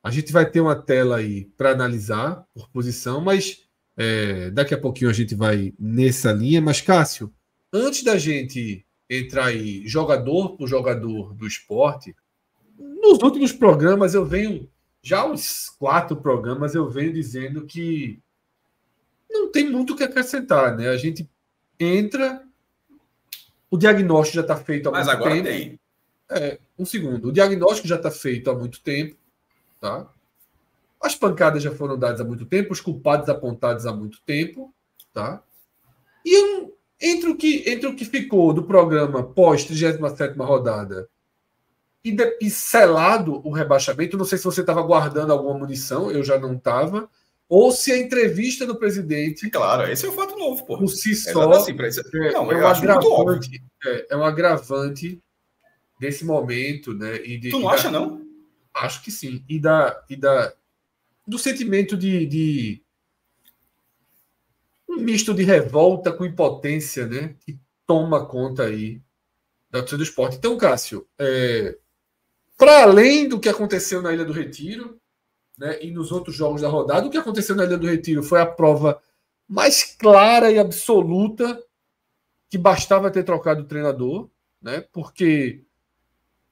A gente vai ter uma tela aí para analisar por posição, mas daqui a pouquinho a gente vai nessa linha. Mas, Cássio, antes da gente entrar aí jogador por jogador do esporte, nos últimos programas eu venho, já uns 4 programas, eu venho dizendo que não tem muito o que acrescentar, né? A gente entra, o diagnóstico já está feito há Mas muito agora tempo. tem. Um segundo. O diagnóstico já está feito há muito tempo, tá? As pancadas já foram dadas há muito tempo, os culpados apontados há muito tempo, tá? E entre o que ficou do programa pós 37ª rodada e selado o rebaixamento, não sei se você estava guardando alguma munição, eu já não estava, ou se a entrevista do presidente... Claro, esse é o fato novo, pô. Por si só, assim, não, eu acho muito óbvio. É um agravante desse momento, né? Tu não acha, não? Acho que sim. Do sentimento de um misto de revolta com impotência, né? Que toma conta aí da torcida do esporte. Então, Cássio, para além do que aconteceu na Ilha do Retiro, né, e nos outros jogos da rodada, o que aconteceu na Ilha do Retiro foi a prova mais clara e absoluta que bastava ter trocado o treinador, né? Porque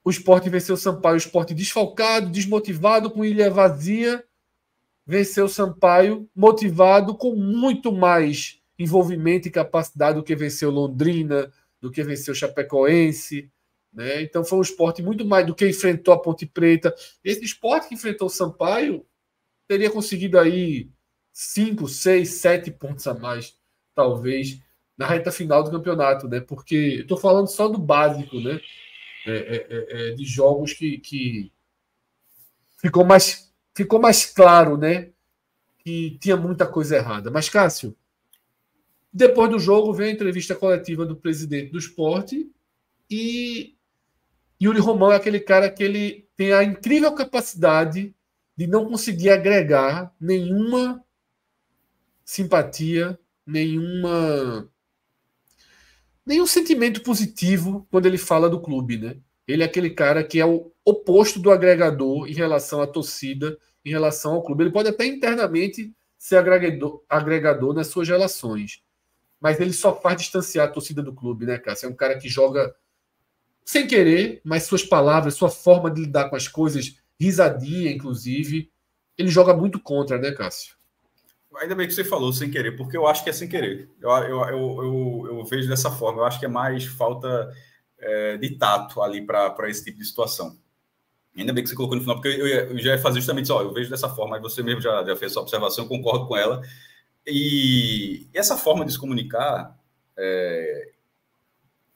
o Sport venceu o Sampaio, o Sport desfalcado, desmotivado, com ilha vazia, venceu o Sampaio, motivado, com muito mais envolvimento e capacidade do que venceu Londrina, do que venceu o Chapecoense, né? Então foi um Sport muito mais do que enfrentou a Ponte Preta. Esse Sport que enfrentou o Sampaio teria conseguido aí 5, 6, 7 pontos a mais, talvez, na reta final do campeonato, né? Porque eu estou falando só do básico, né? De jogos que ficou mais claro, né? Que tinha muita coisa errada. Mas, Cássio, depois do jogo vem a entrevista coletiva do presidente do esporte e Yuri Romão é aquele cara que ele tem a incrível capacidade de não conseguir agregar nenhuma simpatia, nenhum sentimento positivo quando ele fala do clube, né? Ele é aquele cara que é o oposto do agregador em relação à torcida, em relação ao clube. Ele pode até internamente ser agregador nas suas relações, mas ele só faz distanciar a torcida do clube, né, Cássio? É um cara que joga sem querer, mas suas palavras, sua forma de lidar com as coisas, risadinha, inclusive, ele joga muito contra, né, Cássio? Ainda bem que você falou sem querer, porque eu acho que é sem querer. Eu vejo dessa forma. Eu acho que é mais falta de tato ali para esse tipo de situação. Ainda bem que você colocou no final, porque eu já ia fazer justamente isso. Eu vejo dessa forma, aí você mesmo já fez essa observação, eu concordo com ela. E essa forma de se comunicar,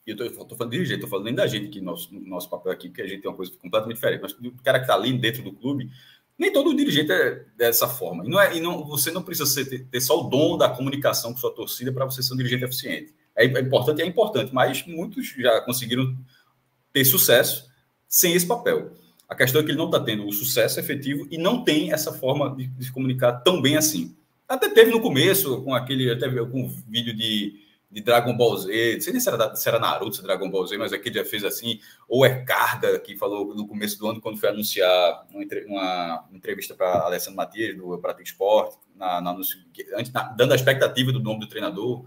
eu estou falando de dirigente, estou falando nem da gente, que nosso papel aqui, porque a gente tem uma coisa completamente diferente, mas o cara que está ali dentro do clube, nem todo dirigente é dessa forma. Você não precisa ter só o dom da comunicação com sua torcida para você ser um dirigente eficiente. É importante, mas muitos já conseguiram ter sucesso sem esse papel. A questão é que ele não está tendo o sucesso efetivo e não tem essa forma de se comunicar tão bem assim. Até teve no começo, com um vídeo de Dragon Ball Z, não sei nem se era Naruto, se Dragon Ball Z, mas aquele já fez assim, ou é Carga, que falou no começo do ano, quando foi anunciar uma entrevista para Alessandro Matias, do Pratic Esporte, dando a expectativa do nome do treinador.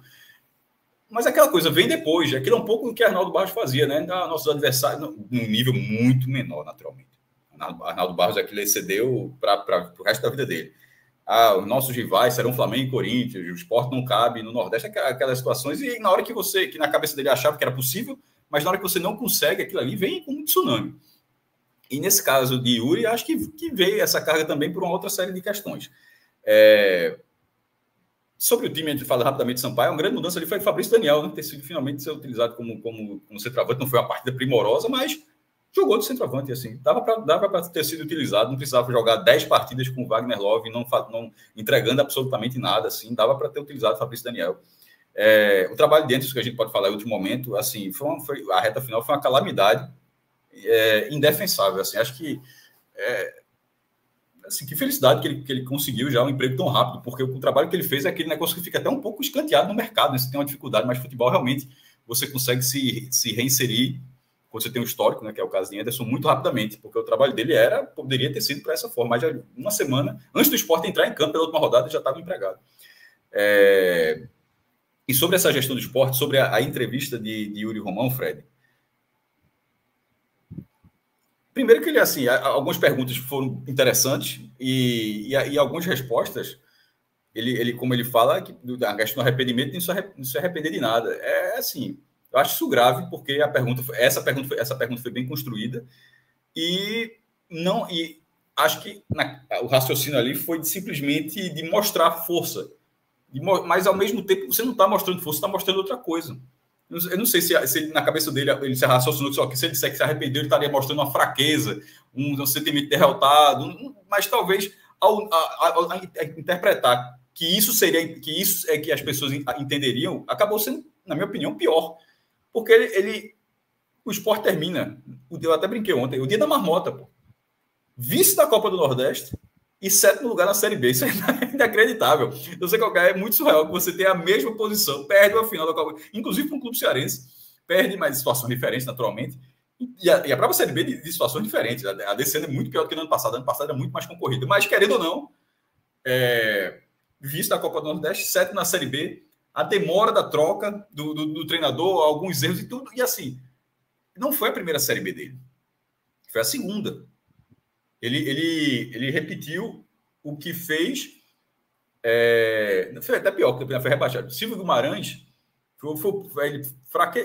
Mas aquela coisa vem depois, aquilo é um pouco o que Arnaldo Barros fazia, né? Nossos adversários, num nível muito menor, naturalmente. Arnaldo Barros aquilo excedeu para o resto da vida dele. Os nossos rivais serão Flamengo e Corinthians, o Sport não cabe no Nordeste, aquelas situações, e na hora que na cabeça dele achava que era possível, mas na hora que você não consegue, aquilo ali vem como um tsunami. E nesse caso de Yuri, acho que veio essa carga também por uma outra série de questões. Sobre o time, a gente fala rapidamente de Sampaio, uma grande mudança ali foi o Fabrício Daniel, né, ter sido finalmente ser utilizado como centroavante, não foi uma partida primorosa, mas jogou de centroavante, assim, dava para ter sido utilizado, não precisava jogar 10 partidas com o Wagner Love, não entregando absolutamente nada, assim, dava para ter utilizado o Fabrício Daniel. O trabalho de Anderson, que a gente pode falar em outro momento, assim, a reta final foi uma calamidade indefensável, assim, acho que assim, que felicidade que ele conseguiu já um emprego tão rápido, porque o trabalho que ele fez é aquele negócio que fica até um pouco escanteado no mercado, né? Você tem uma dificuldade, mas futebol realmente você consegue se reinserir quando você tem um histórico, né, que é o caso de Anderson, muito rapidamente, porque o trabalho dele poderia ter sido para essa forma, mas já uma semana antes do Sport entrar em campo pela última rodada, já estava empregado. E sobre essa gestão do Sport, sobre a entrevista de Yuri Romão, Fred, primeiro que ele, assim, algumas perguntas foram interessantes e algumas respostas, ele, como ele fala, que a questão do arrependimento não se arrepender de nada. É assim, eu acho isso grave, porque essa pergunta foi bem construída e acho que o raciocínio ali foi simplesmente de mostrar força. Mas, ao mesmo tempo, você não está mostrando força, você está mostrando outra coisa. Eu não sei se na cabeça dele ele se raciocinou que se ele disser que se arrependeu, ele estaria mostrando uma fraqueza, um sentimento derrotado, mas talvez ao interpretar que isso é que as pessoas entenderiam, acabou sendo, na minha opinião, pior. Porque o Sport termina, eu até brinquei ontem, o dia da marmota, pô. Vice da Copa do Nordeste e 7º lugar na Série B. Isso é inacreditável. Eu sei que é muito surreal que você tenha a mesma posição, perde a final da Copa, inclusive para um clube cearense, perde, mas situações diferentes, naturalmente, e a própria Série B de situações diferentes. A desse ano é muito pior do que no ano passado. Ano passado era muito mais concorrida. Mas, querendo ou não, vice da Copa do Nordeste, 7º na Série B, a demora da troca do treinador, alguns erros e tudo. E assim, não foi a primeira Série B dele. Foi a segunda. Ele repetiu o que fez. Foi até pior, porque foi rebaixado. Silvio Guimarães,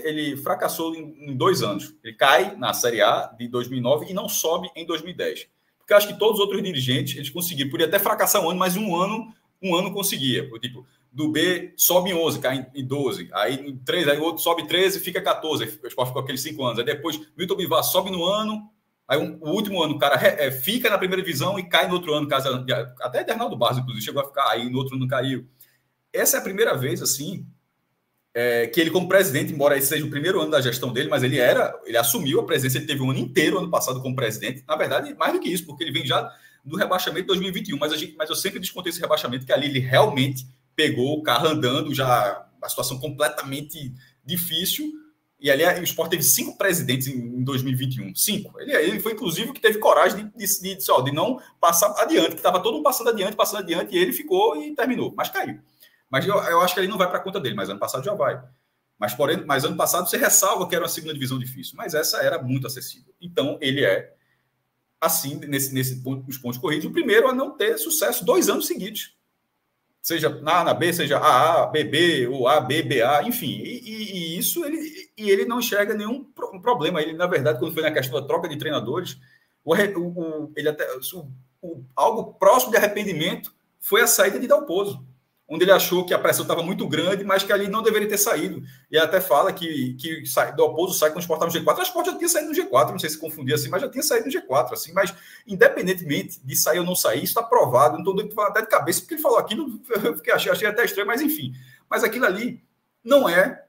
ele fracassou em 2 anos. Ele cai na Série A de 2009 e não sobe em 2010. Porque eu acho que todos os outros dirigentes, eles conseguiram. Podia até fracassar um ano, mas um ano conseguia. Tipo, do B sobe em 11, cai em 12. Aí em 13, aí o outro sobe 13 e fica 14. O Sport ficou aqueles 5 anos. Aí depois, Milton Bivar sobe no ano. Aí o último ano o cara fica na primeira divisão e cai no outro ano. Até Bernardo Barros, inclusive, chegou a ficar. Aí no outro ano caiu. Essa é a primeira vez, assim, que ele, como presidente, embora esse seja o primeiro ano da gestão dele, mas ele assumiu a presidência, ele teve um ano inteiro, ano passado, como presidente. Na verdade, mais do que isso, porque ele vem já do rebaixamento de 2021, mas eu sempre descontei esse rebaixamento, que ali ele realmente pegou o carro andando, já a situação completamente difícil, e ali o Sport teve 5 presidentes em 2021, 5. Ele foi, inclusive, o que teve coragem de não passar adiante, que estava todo mundo passando adiante, e ele ficou e terminou, mas caiu. Mas eu acho que ele não vai para a conta dele, mas ano passado já vai. Mas ano passado você ressalva que era uma segunda divisão difícil, mas essa era muito acessível. Então, ele assim, nesse ponto, os pontos corridos, o primeiro a não ter sucesso 2 anos seguidos. Seja na A, na B, seja AA, BB, ou A, B, BA, enfim. E isso ele não enxerga nenhum problema. Ele, na verdade, quando foi na questão da troca de treinadores, algo próximo de arrependimento foi a saída de Dalpozo, onde ele achou que a pressão estava muito grande, mas que ali não deveria ter saído. E até fala que Dalpozo sai quando o Sport estava no G4. O Sport já tinha saído no G4, não sei se confundia assim, mas já tinha saído no G4. Assim, mas, independentemente de sair ou não sair, isso está provado. Não estou dando até de cabeça, porque ele falou aquilo, eu achei até estranho, mas enfim. Mas aquilo ali não é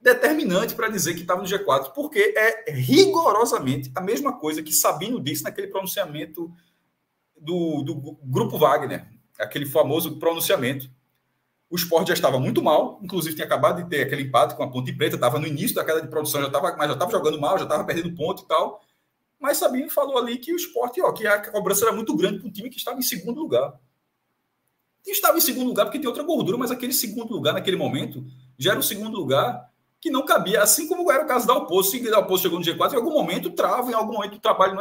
determinante para dizer que estava no G4, porque é rigorosamente a mesma coisa que Sabino disse naquele pronunciamento do Grupo Wagner, aquele famoso pronunciamento. O Sport já estava muito mal, inclusive tinha acabado de ter aquele empate com a Ponte Preta, estava no início da queda de produção, mas já estava jogando mal, já estava perdendo ponto e tal. Mas Sabino falou ali que o Sport, que a cobrança era muito grande para um time que estava em segundo lugar. E estava em segundo lugar porque tem outra gordura, mas aquele segundo lugar, naquele momento, já era um segundo lugar que não cabia, assim como era o caso da Dalpozo. Se a Dalpozo chegou no G4, em algum momento trava, em algum momento o trabalho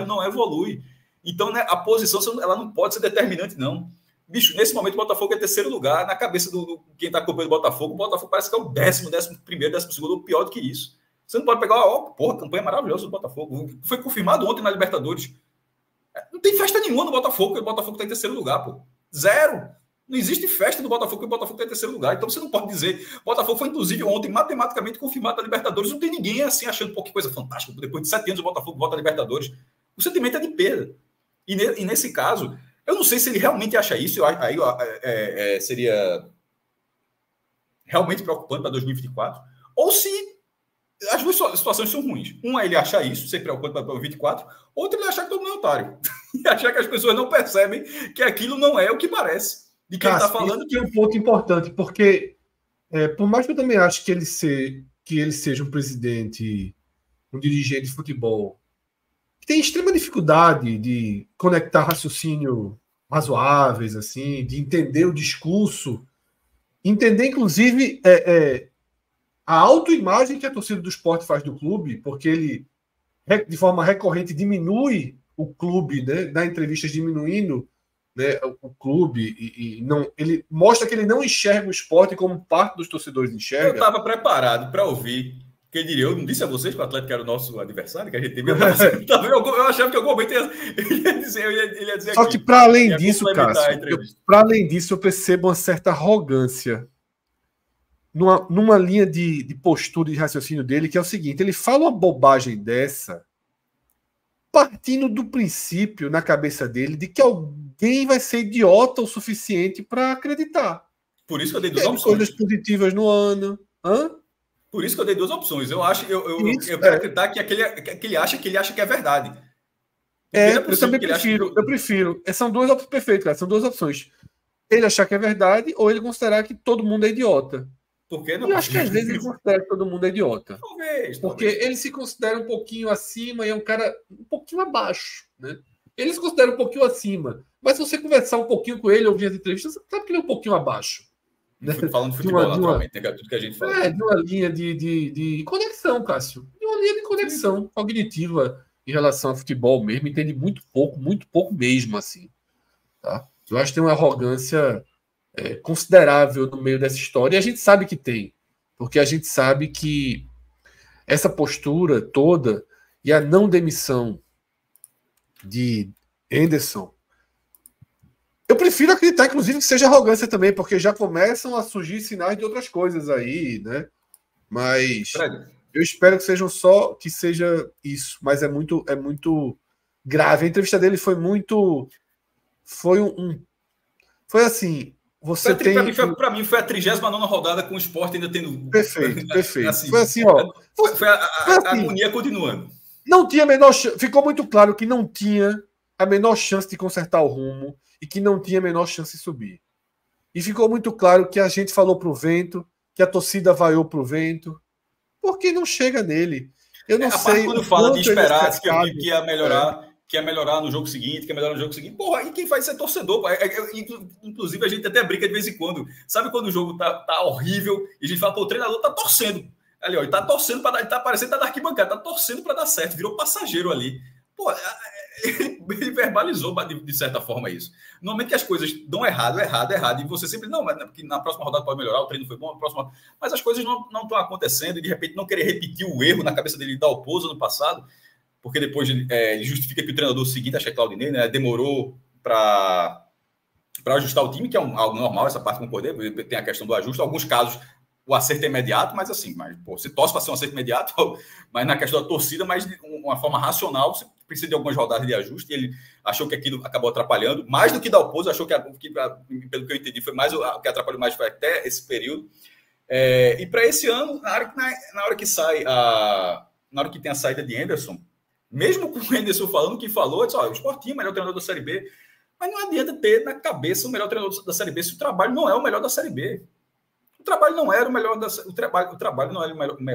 não evolui. Então, né, a posição ela não pode ser determinante, não. Bicho, nesse momento o Botafogo é 3º lugar. Na cabeça do quem está acompanhando o Botafogo parece que é o 10º, 11º, 12º, ou pior do que isso. Você não pode pegar, campanha maravilhosa do Botafogo. Foi confirmado ontem na Libertadores. Não tem festa nenhuma no Botafogo, porque o Botafogo está em 3º lugar, pô. 0. Não existe festa do Botafogo, porque o Botafogo está em 3º lugar. Então você não pode dizer. O Botafogo foi, inclusive, ontem matematicamente confirmado na Libertadores. Não tem ninguém assim achando, que coisa fantástica. Depois de 7 anos o Botafogo volta à Libertadores. O sentimento é de perda. E nesse caso, eu não sei se ele realmente acha isso, aí seria realmente preocupante para 2024, ou se as duas situações são ruins. Uma é ele achar isso, ser preocupante para 2024, outra é ele achar que todo mundo é otário. E achar que as pessoas não percebem que aquilo não é o que parece. De quem está falando. Isso é um ponto importante, porque por mais que eu também ache que ele seja um presidente um dirigente de futebol que tem extrema dificuldade de conectar raciocínio razoáveis, assim, de entender o discurso, entender, inclusive, a autoimagem que a torcida do Sport faz do clube, porque ele, de forma recorrente, diminui o clube, né, dá entrevistas diminuindo, né, o clube, e não, ele mostra que ele não enxerga o Sport como parte dos torcedores enxerga. Eu estava preparado para ouvir. Quem diria, eu não disse a vocês que o Atlético era o nosso adversário, que a gente teve. Eu achava que em algum momento ele ia dizer Só aqui, que, para além disso, Cássio, para além disso, eu percebo uma certa arrogância numa linha de postura e de raciocínio dele, que é o seguinte: ele fala uma bobagem dessa, partindo do princípio, na cabeça dele, de que alguém vai ser idiota o suficiente para acreditar. Por isso que eu dei duas opções. Coisas positivas no ano. Hã? Por isso que eu dei duas opções. Eu quero acreditar que ele acha que é verdade. Eu também prefiro. Eu prefiro. São duas opções perfeitas, cara. São duas opções. Ele achar que é verdade ou ele considerar que todo mundo é idiota. Por que não? Eu acho que às vezes ele considera que todo mundo é idiota. Talvez. Porque ele se considera um pouquinho acima e é um cara um pouquinho abaixo, né? Ele se considera um pouquinho acima. Mas se você conversar um pouquinho com ele, ouvir as entrevistas, você sabe que ele é um pouquinho abaixo. Né? Falando de futebol, naturalmente, é tudo que a gente fala. De uma linha de conexão, Cássio. De uma linha de conexão cognitiva em relação ao futebol mesmo. Entende muito pouco mesmo, assim. Tá? Eu acho que tem uma arrogância considerável no meio dessa história. E a gente sabe que tem. Porque a gente sabe que essa postura toda e a não demissão de Henderson, eu prefiro acreditar, inclusive, que seja arrogância também, porque já começam a surgir sinais de outras coisas aí, né? Mas eu espero que seja isso. Mas é muito grave. A entrevista dele foi assim. Você tem. Para mim foi a 39ª rodada com o Sport ainda tendo. Perfeito. Assim, foi assim, ó. Foi a agonia continuando. Não tinha a menor chance. Ficou muito claro que não tinha a menor chance de consertar o rumo e que não tinha a menor chance de subir. E ficou muito claro que a gente falou pro vento, que a torcida vaiou pro vento, porque não chega nele. Eu não sei. Quando fala de esperar que ia melhorar. Que ia melhorar no jogo seguinte, Porra, e quem faz isso é torcedor. Inclusive, a gente até brinca de vez em quando. Sabe quando o jogo tá horrível e a gente fala, pô, o treinador tá torcendo. Ali, ó, ele tá torcendo para dar, ele tá parecendo que tá na arquibancada, tá torcendo para dar certo, virou passageiro ali. Pô, ele verbalizou de certa forma isso. Normalmente que as coisas dão errado, e você sempre, não, mas porque na próxima rodada pode melhorar, o treino foi bom, mas as coisas não estão acontecendo e de repente não querer repetir o erro na cabeça dele da Dalpozo no passado, porque depois ele justifica que o treinador seguinte, acho que é Claudinei, né, demorou para ajustar o time, que é algo normal, essa parte concordei, tem a questão do ajuste, em alguns casos o acerto é imediato, mas assim, você torce para ser um acerto imediato, mas na questão da torcida, mas de uma forma racional, você precisa de algumas rodadas de ajuste, e ele achou que aquilo acabou atrapalhando, mais do que Dalpozo, achou que pelo que eu entendi, foi mais o que atrapalhou mais foi até esse período. E para esse ano, na hora que tem a saída de Henderson, mesmo com o Henderson falando o que falou, disse, o Sportinho é o melhor treinador da Série B, mas não adianta ter na cabeça o melhor treinador da Série B se o trabalho não é o melhor da Série B. O trabalho não era o melhor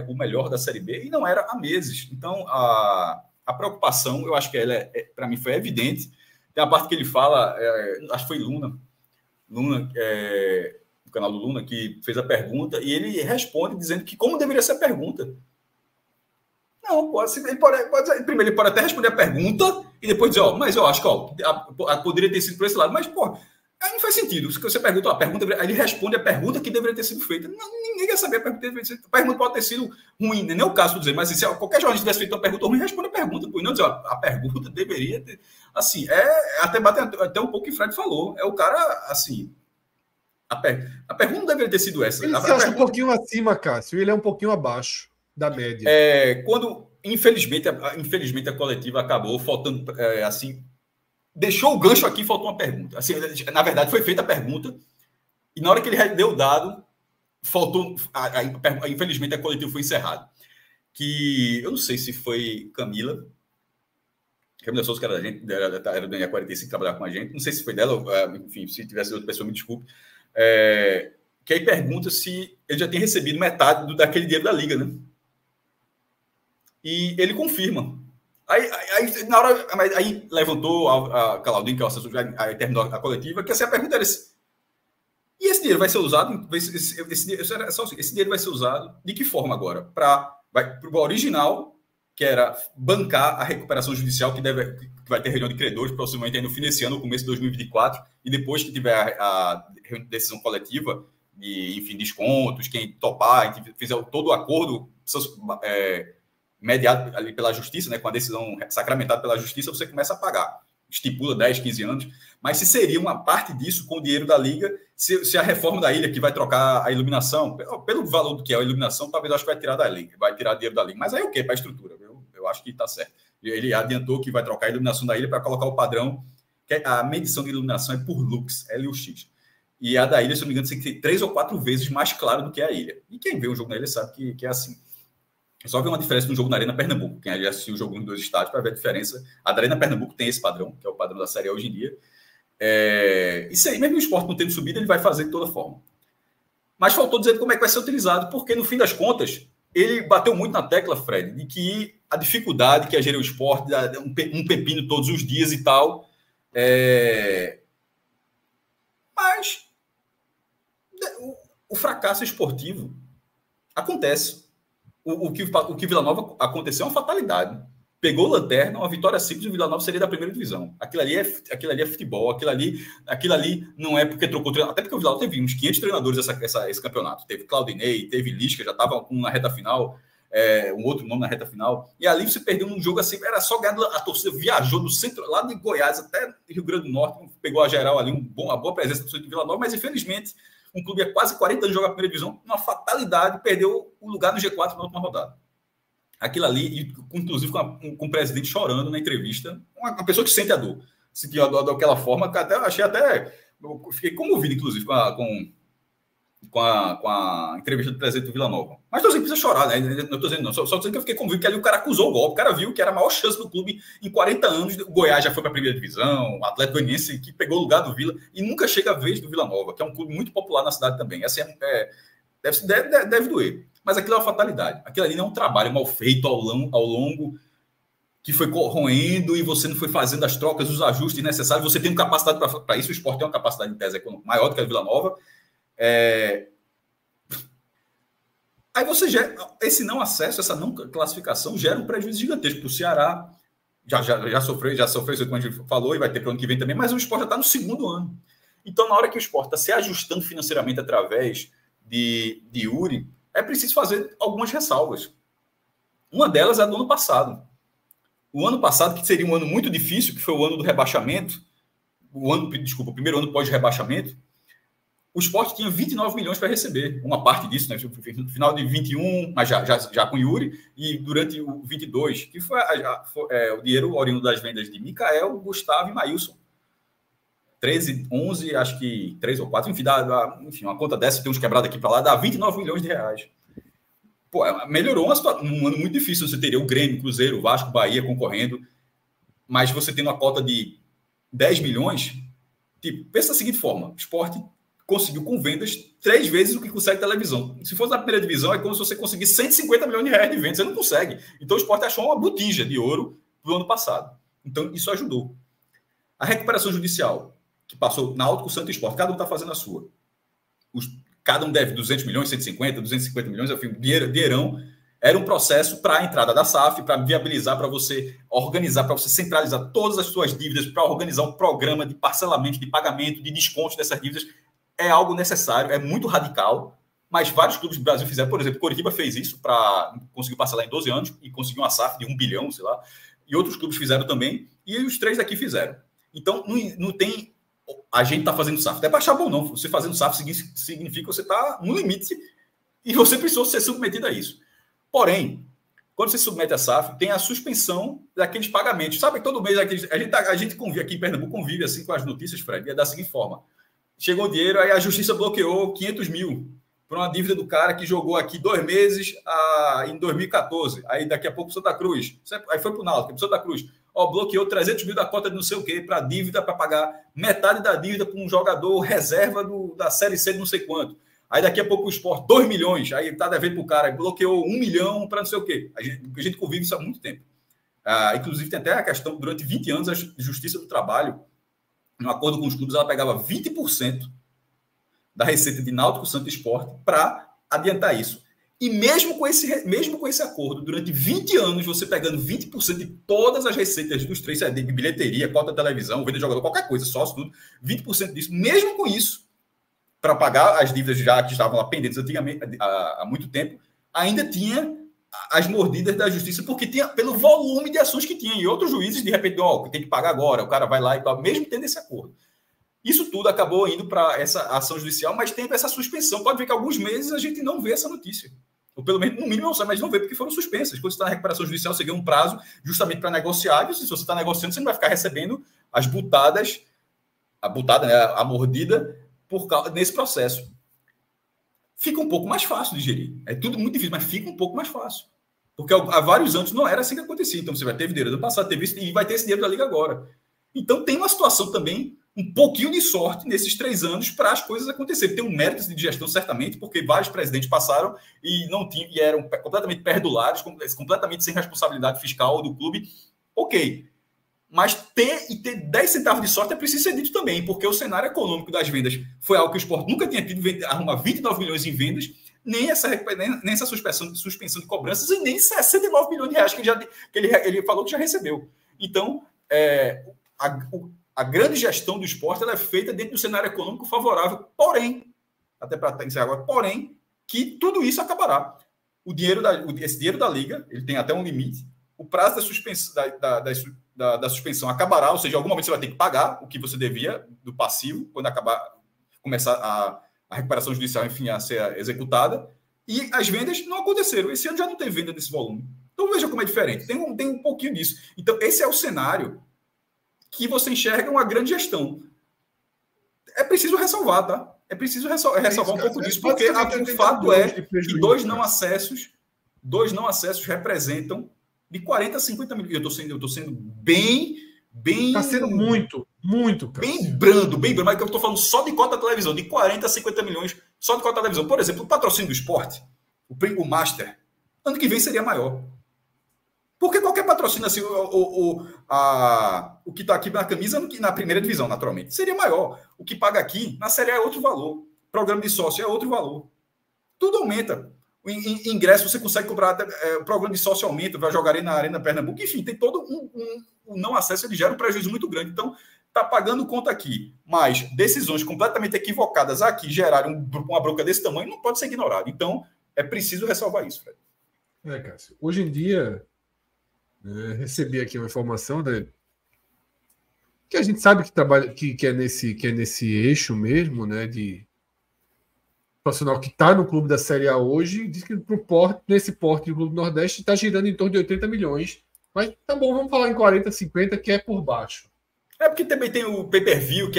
o melhor da Série B e não era há meses. Então, a preocupação, eu acho que ela para mim foi evidente. Tem a parte que ele fala, acho que foi Luna, o canal do Luna, que fez a pergunta e ele responde dizendo que como deveria ser a pergunta. Não, primeiro ele pode até responder a pergunta e depois dizer, mas eu acho que poderia ter sido por esse lado, mas, aí não faz sentido. Se você pergunta a pergunta, aí ele responde a pergunta que deveria ter sido feita. Ninguém quer saber a pergunta que deveria ter sido. A pergunta pode ter sido ruim, não é o caso de dizer, mas se qualquer jornalista tivesse feito uma pergunta ruim, responde a pergunta. Não dizer, a pergunta deveria ter. Assim, até bate até um pouco que o Fred falou. É o cara, assim. A pergunta não deveria ter sido essa. Ele se acha um pouquinho acima, Cássio, ele é um pouquinho abaixo da média. Quando, infelizmente, a coletiva acabou faltando, assim. Deixou o gancho aqui, faltou uma pergunta. Assim, na verdade, foi feita a pergunta e na hora que ele deu o dado, faltou... infelizmente, a coletiva foi encerrada. Que eu não sei se foi Camila Souza, que era da gente, era do NE45, que trabalhava com a gente. Não sei se foi dela, enfim, se tivesse outra pessoa, me desculpe. Que aí pergunta se ele já tinha recebido metade daquele dinheiro da Liga, né? E ele confirma. Aí na hora, aí levantou a Claudinho, que é o assessor, aí terminou a coletiva, que assim, a pergunta era assim, e esse dinheiro vai ser usado, esse dinheiro vai ser usado de que forma agora? Para o original, que era bancar a recuperação judicial, que vai ter reunião de credores, provavelmente no fim desse ano, no começo de 2024, e depois que tiver a decisão coletiva, de, enfim, descontos, quem topar, quem fizer todo o acordo mediado ali pela justiça, né, com a decisão sacramentada pela justiça, você começa a pagar. Estipula 10, 15 anos, mas se seria uma parte disso com o dinheiro da Liga, se a reforma da ilha, que vai trocar a iluminação, pelo valor do que é a iluminação, talvez eu acho que vai tirar da Liga, vai tirar dinheiro da Liga. Mas aí o quê? Para a estrutura. Eu acho que está certo. Ele adiantou que vai trocar a iluminação da ilha para colocar o padrão, que a medição de iluminação é por lux, LUX. E a da ilha, se não me engano, tem que ser 3 ou 4 vezes mais claro do que a ilha. E quem vê o jogo na ilha sabe que é assim. É só ver uma diferença no jogo na Arena Pernambuco. Quem já assistiu o jogo nos 2 estádios para ver a diferença. A da Arena Pernambuco tem esse padrão, que é o padrão da Série A hoje em dia. Isso aí, mesmo o esporte não tendo subida, ele vai fazer de toda forma. Mas faltou dizer como é que vai ser utilizado, porque no fim das contas, ele bateu muito na tecla, Fred, de que a dificuldade que é gerir o esporte, um pepino todos os dias e tal. Mas o fracasso esportivo acontece. O que Vila Nova aconteceu é uma fatalidade. Pegou lanterna, uma vitória simples, o Vila Nova seria da primeira divisão. Aquilo ali é futebol, aquilo ali não é porque trocou treinador, até porque o Vila Nova teve uns 500 treinadores esse campeonato. Teve Claudinei, teve Lisca, já estava um na reta final, um outro nome na reta final. E ali você perdeu num jogo assim, era só ganhar, a torcida viajou do centro, lá de Goiás até Rio Grande do Norte, pegou a geral ali, uma boa presença da torcida de Vila Nova, mas infelizmente um clube há quase 40 anos joga a primeira divisão, uma fatalidade, perdeu o lugar no G4 na última rodada. Aquilo ali, inclusive com o presidente chorando na entrevista, uma pessoa que sente a dor. Sentiu a dor daquela forma, que eu fiquei comovido, inclusive, com a entrevista do presidente do Vila Nova. Mas estou dizendo que precisa chorar, né? Não estou dizendo não, só dizendo que eu fiquei comovido, que ali o cara acusou o golpe, o cara viu que era a maior chance do clube em 40 anos. O Goiás já foi para a primeira divisão, o Atlético Goianiense que pegou o lugar do Vila, e nunca chega a vez do Vila Nova, que é um clube muito popular na cidade também. Assim, deve doer. Mas aquilo é uma fatalidade. Aquilo ali não é um trabalho mal feito ao longo, que foi corroendo e você não foi fazendo as trocas, os ajustes necessários. Você tem capacidade para isso, o esporte tem uma capacidade de tese econômica maior do que a Vila Nova. Aí você gera esse não acesso, essa não classificação gera um prejuízo gigantesco para o Ceará. Já sofreu isso como a gente falou, e vai ter para o ano que vem também, mas o esporte já está no segundo ano. Então, na hora que o esporte está se ajustando financeiramente através de Yuri, é preciso fazer algumas ressalvas. Uma delas é a do ano passado. O ano passado, que seria um ano muito difícil, que foi o ano do rebaixamento, o primeiro ano pós-rebaixamento, o Sport tinha 29 milhões para receber. Uma parte disso, né? No final de 21, mas já com Yuri, e durante o 22, que foi o dinheiro oriundo das vendas de Mikael, Gustavo e Maílson. 13, 11, acho que 3 ou 4, enfim, enfim, uma conta dessa, tem uns quebrados aqui para lá, dá 29 milhões de reais. Pô, melhorou um ano muito difícil. Você teria o Grêmio, Cruzeiro, Vasco, Bahia concorrendo, mas você tendo uma cota de 10 milhões, tipo, pensa da seguinte forma: o Sport conseguiu com vendas 3 vezes o que consegue televisão. Se fosse na primeira divisão, é como se você conseguisse 150 milhões de reais de vendas. Você não consegue. Então o Sport achou uma botija de ouro do ano passado. Então isso ajudou. A recuperação judicial, que passou Náutico, Santos e Sport, cada um está fazendo a sua. Cada um deve 200 milhões, 150, 250 milhões, enfim, dinheirão. Era um processo para a entrada da SAF, para viabilizar, para você organizar, para você centralizar todas as suas dívidas, para organizar um programa de parcelamento, de pagamento, de desconto dessas dívidas. É algo necessário, é muito radical, mas vários clubes do Brasil fizeram. Por exemplo, Coritiba fez isso, conseguiu parcelar em 12 anos e conseguiu uma SAF de 1 bilhão, sei lá. E outros clubes fizeram também, e os 3 aqui fizeram. Então, não tem... A gente está fazendo SAF. Não é para achar bom, não. Você fazendo SAF significa que você está no limite e você precisou ser submetido a isso. Porém, quando você submete a SAF, tem a suspensão daqueles pagamentos. Sabe, todo mês a gente convive aqui em Pernambuco, convive assim com as notícias, Fred, é da seguinte forma: chegou o dinheiro, aí a justiça bloqueou 500 mil por uma dívida do cara que jogou aqui 2 meses em 2014. Aí daqui a pouco Santa Cruz. Aí foi para o Náutico, Santa Cruz. Bloqueou 300 mil da cota de não sei o quê para dívida, para pagar metade da dívida para um jogador reserva da Série C de não sei quanto. Aí daqui a pouco o Sport, 2 milhões, aí tá devendo pro cara, aí bloqueou 1 milhão para não sei o quê. A gente convive isso há muito tempo. Inclusive tem até a questão, durante 20 anos, a Justiça do Trabalho, no acordo com os clubes, ela pegava 20% da receita de Náutico, Santa e Sport para adiantar isso. E mesmo com esse acordo, durante 20 anos, você pegando 20% de todas as receitas dos três, de bilheteria, cota de televisão, venda de jogador, qualquer coisa, sócio, tudo, 20% disso, mesmo com isso, para pagar as dívidas já que estavam lá pendentes antigamente, há muito tempo, ainda tinha as mordidas da justiça, porque tinha, pelo volume de ações que tinha. E outros juízes, de repente, tem que pagar agora, o cara vai lá e tal, mesmo tendo esse acordo. Isso tudo acabou indo para essa ação judicial, mas tem essa suspensão. Pode ver que alguns meses a gente não vê essa notícia. Ou pelo menos, no mínimo, não sabe, mas não vê porque foram suspensas. Quando você está na recuperação judicial, você ganha um prazo justamente para negociar. E se você está negociando, você não vai ficar recebendo as butadas, né, a mordida, nesse processo. Fica um pouco mais fácil de gerir. É tudo muito difícil, mas fica um pouco mais fácil. Porque há vários anos não era assim que acontecia. Então você vai ter dinheiro do passado, teve isso, e vai ter esse dinheiro da Liga agora. Então tem uma situação também, um pouquinho de sorte nesses 3 anos para as coisas acontecerem. Tem um mérito de gestão, certamente, porque vários presidentes passaram e não tinham, e eram completamente perdulares, completamente sem responsabilidade fiscal do clube. Ok. Mas ter 10 centavos de sorte é preciso ser dito também, porque o cenário econômico das vendas foi algo que o Sport nunca tinha tido, arrumar 29 milhões em vendas, nem essa suspensão de cobranças e nem 69 milhões de reais que ele falou que já recebeu. Então, a grande gestão do Sport ela é feita dentro do cenário econômico favorável, porém, até para encerrar agora, porém, que tudo isso acabará. Esse dinheiro da Liga, ele tem até um limite, o prazo da suspensão acabará, ou seja, em algum momento você vai ter que pagar o que você devia do passivo, quando começar a recuperação judicial, enfim, a ser executada, e as vendas não aconteceram. Esse ano já não tem venda desse volume. Então veja como é diferente. Tem um pouquinho disso. Então esse é o cenário que você enxerga uma grande gestão. É preciso ressalvar, tá? É preciso ressalvar um pouco disso, porque o fato é que 2 não acessos representam de 40 a 50 milhões. Eu estou sendo bem... Está sendo muito, bem brando, mas eu estou falando só de cota da televisão, de 40 a 50 milhões só de cota da televisão. Por exemplo, o patrocínio do esporte, o Master, ano que vem seria maior. Porque qualquer patrocínio, assim, o que está aqui na camisa, na primeira divisão, naturalmente, seria maior. O que paga aqui, na Série A é outro valor. Programa de sócio é outro valor. Tudo aumenta. Em ingresso, você consegue comprar, o programa de sócio aumenta, vai jogar aí na Arena Pernambuco. Enfim, tem todo um não acesso, ele gera um prejuízo muito grande. Então, está pagando conta aqui. Mas decisões completamente equivocadas aqui geraram uma bronca desse tamanho, não pode ser ignorado. Então, é preciso ressalvar isso, Fred. Cássio. Hoje em dia, recebi aqui uma informação, né, que a gente sabe que trabalha, que é nesse eixo mesmo, né, de profissional que está no clube da Série A hoje, diz que nesse porte do Clube Nordeste está girando em torno de 80 milhões. Mas tá bom, vamos falar em 40, 50, que é por baixo. É porque também tem o pay-per-view,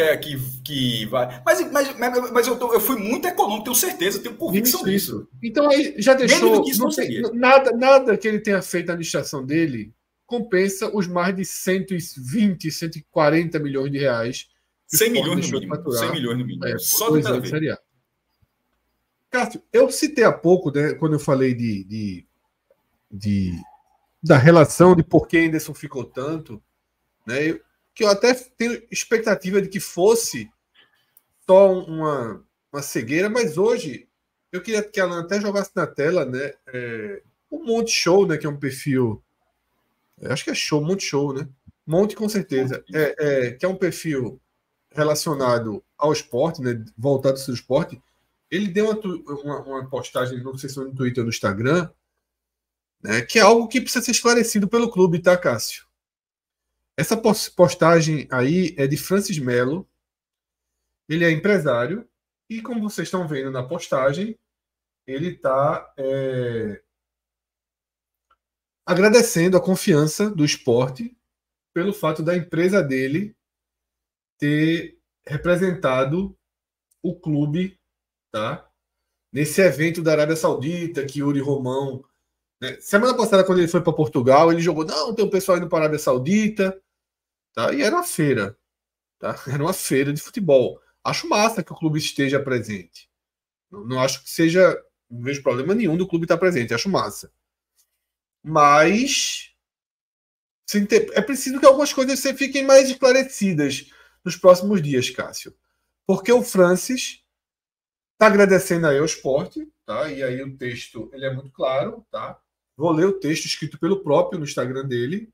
que vai... Mas eu fui muito econômico, tenho certeza, tenho convicção disso. Então aí já deixou... Não sei, nada que ele tenha feito na administração dele compensa os mais de 120, 140 milhões de reais. 100 milhões no mínimo. 100 milhões no mínimo. Só do Série A. Cássio, eu citei há pouco, né, quando eu falei da relação de por que Anderson ficou tanto, né, que eu até tenho expectativa de que fosse só uma cegueira, mas hoje eu queria que a Alan até jogasse na tela, né, o Monte Show, né, que é um perfil, acho que é show, Monte Show, né? Monte com certeza, que é um perfil relacionado ao esporte, né, voltado ao esporte. Ele deu uma postagem, não sei se foi no Twitter ou no Instagram, né, que é algo que precisa ser esclarecido pelo clube, tá, Cássio? Essa postagem aí é de Francis Melo. Ele é empresário e, como vocês estão vendo na postagem, ele está agradecendo a confiança do esporte pelo fato da empresa dele ter representado o clube, tá, nesse evento da Arábia Saudita que Yuri Romão, né? Semana passada, quando ele foi para Portugal, ele jogou, não, tem um pessoal indo para a Arábia Saudita, tá? E era uma feira, tá? Era uma feira de futebol. Acho massa que o clube esteja presente, Não acho que seja. Não vejo problema nenhum do clube estar presente, acho massa. Mas é preciso que algumas coisas fiquem mais esclarecidas nos próximos dias, Cássio. Porque o Francis está agradecendo aí ao esporte, tá? E aí o texto ele é muito claro, tá? Vou ler o texto escrito pelo próprio no Instagram dele.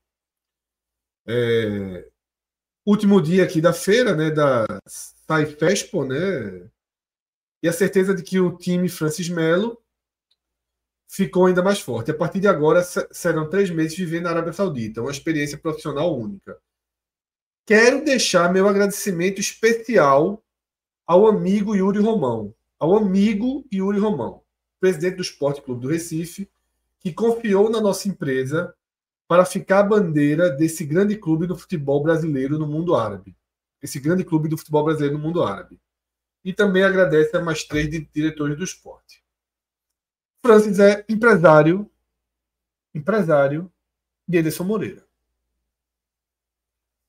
Último dia aqui da feira, né? Da SciFespo, né? E a certeza de que o time Francis Melo ficou ainda mais forte. A partir de agora, serão 3 meses vivendo na Arábia Saudita, uma experiência profissional única. Quero deixar meu agradecimento especial ao amigo Yuri Romão, presidente do Esporte Clube do Recife, que confiou na nossa empresa para ficar a bandeira desse grande clube do futebol brasileiro no mundo árabe. Esse grande clube do futebol brasileiro no mundo árabe. E também agradece a mais 3 diretores do esporte. Francis é empresário de Anderson Moreira.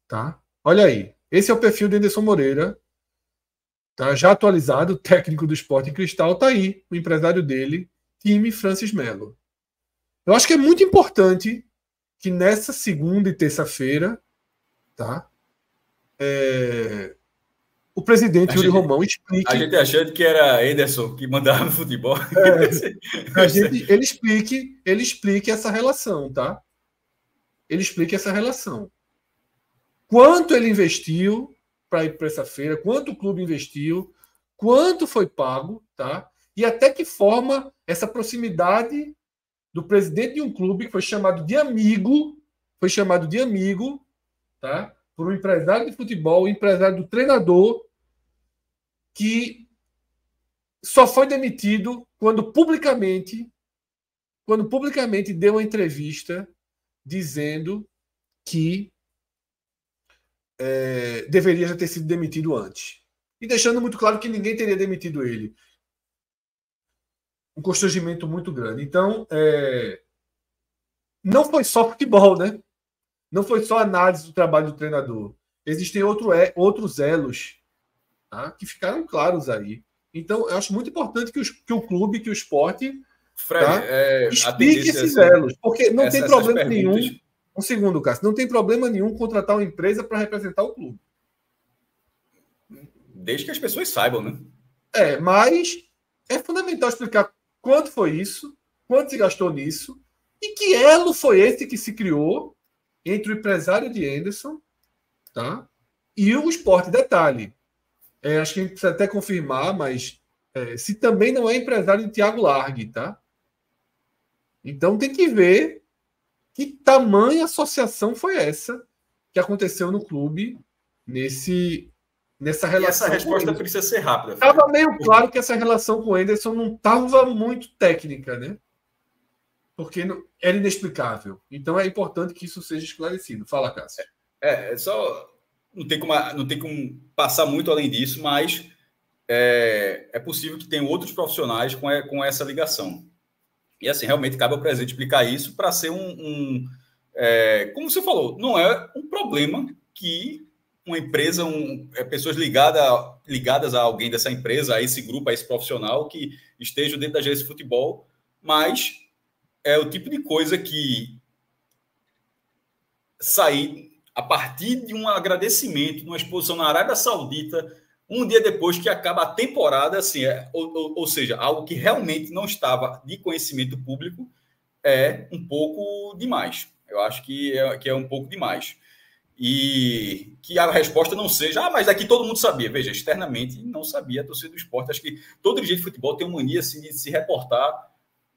Tá? Olha aí. Esse é o perfil de Anderson Moreira. Tá? Já atualizado, técnico do Sport Cristal. Tá aí, o empresário dele, time Francis Melo. Eu acho que é muito importante que nessa segunda e terça-feira, tá? O presidente Yuri Romão explique. A gente achando que era Ederson que mandava no futebol. Ele explique essa relação, tá? Ele explique essa relação. Quanto ele investiu para ir para essa feira, quanto o clube investiu, quanto foi pago, tá? E até que forma essa proximidade do presidente de um clube que foi chamado de amigo, tá? Por um empresário de futebol, empresário do treinador, que só foi demitido quando publicamente deu uma entrevista dizendo que deveria já ter sido demitido antes. E deixando muito claro que ninguém teria demitido ele. Um constrangimento muito grande. Então, não foi só futebol, né? Não foi só análise do trabalho do treinador. Existem outros elos, tá? Que ficaram claros aí. Então, eu acho muito importante que o clube, que o esporte, Fred, tá? Explique esses elos. Porque não tem problema nenhum. Um segundo, Cássio. Não tem problema nenhum contratar uma empresa para representar o clube. Desde que as pessoas saibam, né? Mas é fundamental explicar quanto foi isso, quanto se gastou nisso, e que elo foi esse que se criou entre o empresário de Anderson, tá? E o esporte. Detalhe. Acho que a gente precisa até confirmar, mas se também não é empresário de Thiago Largue, tá? Então tem que ver que tamanha associação foi essa que aconteceu no clube nessa relação. E essa resposta precisa ser rápida. Estava meio claro que essa relação com o Anderson não estava muito técnica, né? Porque era inexplicável. Então é importante que isso seja esclarecido. Fala, Cássio. Só não tem como passar muito além disso, mas é possível que tenham outros profissionais com essa ligação. E assim, realmente cabe ao presidente explicar isso para ser como você falou, não é um problema que uma empresa, pessoas ligadas a alguém dessa empresa, a esse grupo, a esse profissional que esteja dentro da gerência de futebol, mas é o tipo de coisa que sair a partir de um agradecimento, numa exposição na Arábia Saudita, um dia depois que acaba a temporada, assim, ou seja, algo que realmente não estava de conhecimento público, é um pouco demais. Eu acho que é um pouco demais. E que a resposta não seja, mas daqui todo mundo sabia. Veja, externamente não sabia a torcida do esporte. Acho que todo dirigente de futebol tem uma mania assim, de se reportar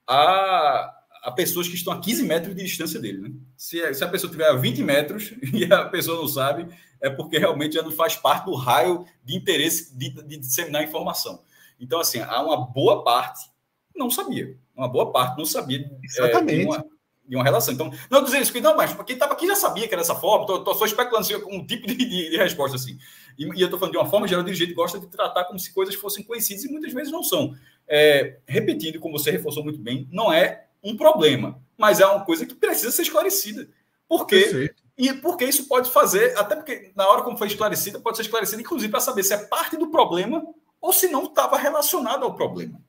a pessoas que estão a 15 metros de distância dele. Né? Se a pessoa tiver a 20 metros e a pessoa não sabe, é porque realmente já não faz parte do raio de interesse de disseminar informação. Então, assim, há uma boa parte não sabia. Uma boa parte não sabia de uma relação. Então, não dizer isso, não, mas quem estava aqui já sabia que era dessa forma, estou só especulando assim, com um tipo de resposta assim. E eu estou falando de uma forma geral, o dirigente gosta de tratar como se coisas fossem conhecidas e muitas vezes não são. Repetindo, como você reforçou muito bem, não é um problema, mas é uma coisa que precisa ser esclarecida. Por quê? E porque isso pode fazer, até porque na hora como foi esclarecida, pode ser esclarecida, inclusive, para saber se é parte do problema ou se não estava relacionado ao problema.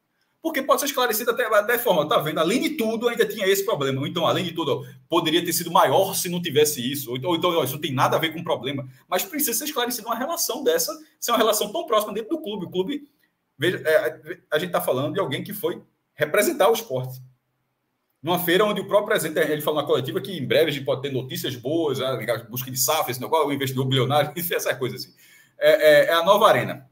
Porque pode ser esclarecido até forma, tá vendo? Além de tudo, ainda tinha esse problema. Então, além de tudo, poderia ter sido maior se não tivesse isso. Ou então, isso não tem nada a ver com o problema. Mas precisa ser esclarecida uma relação dessa, ser uma relação tão próxima dentro do clube. O clube, veja, a gente está falando de alguém que foi representar o esporte. Numa feira onde o próprio presidente, ele falou na coletiva que em breve a gente pode ter notícias boas, a busca de SAF, esse negócio, o investidor bilionário, essas coisas assim. É a nova arena.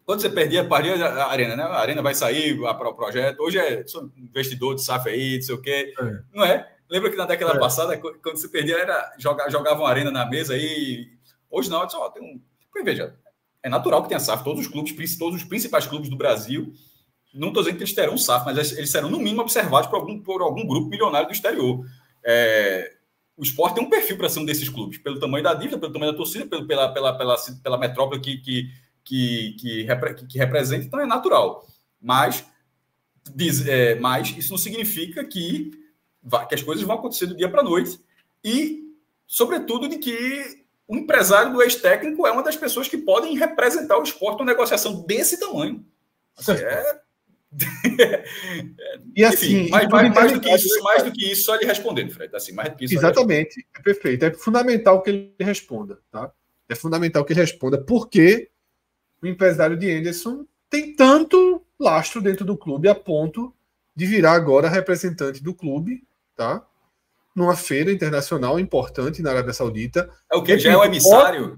Quando você perdia a Arena, né? A Arena vai sair para o projeto. Hoje sou investidor de SAF aí, não sei o quê. Não é? Lembra que na década passada, quando você perdia, jogava uma Arena na mesa aí. Hoje não, só tem um. Veja, é natural que tenha SAF. Todos os principais clubes do Brasil, não estou dizendo que eles terão SAF, mas eles serão, no mínimo, observados por algum grupo milionário do exterior. O Sport tem um perfil para ser um desses clubes, pelo tamanho da dívida, pelo tamanho da torcida, pela metrópole que representa, então é natural. Mas isso não significa que as coisas vão acontecer do dia para a noite e, sobretudo, de que o empresário do ex-técnico é uma das pessoas que podem representar o esporte numa negociação desse tamanho. Assim, e assim, enfim, mais do que isso, só ele respondendo, Fred. Assim, mais do que isso, exatamente, é perfeito. É fundamental que ele responda, tá? É fundamental que ele responda porque o empresário de Anderson tem tanto lastro dentro do clube a ponto de virar agora representante do clube, tá? Numa feira internacional importante na Arábia Saudita. É o que? Já é um emissário?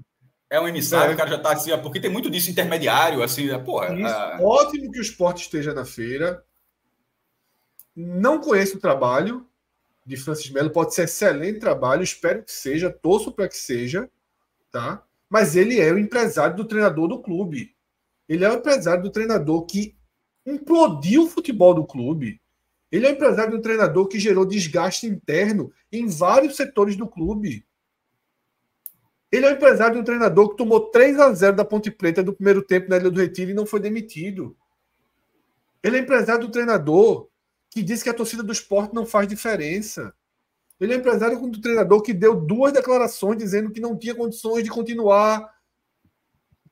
É um emissário, o cara já está assim, porque tem muito disso intermediário, assim, porra. Ótimo que o Sport esteja na feira. Não conheço o trabalho de Francis Melo, pode ser excelente trabalho, espero que seja, torço para que seja, tá? Mas ele é o empresário do treinador do clube. Ele é o empresário do treinador que implodiu o futebol do clube. Ele é o empresário do treinador que gerou desgaste interno em vários setores do clube. Ele é o empresário do treinador que tomou 3-0 da Ponte Preta no primeiro tempo na Ilha do Retiro e não foi demitido. Ele é empresário do treinador que disse que a torcida do Sport não faz diferença. Ele é empresário do treinador que deu 2 declarações dizendo que não tinha condições de continuar,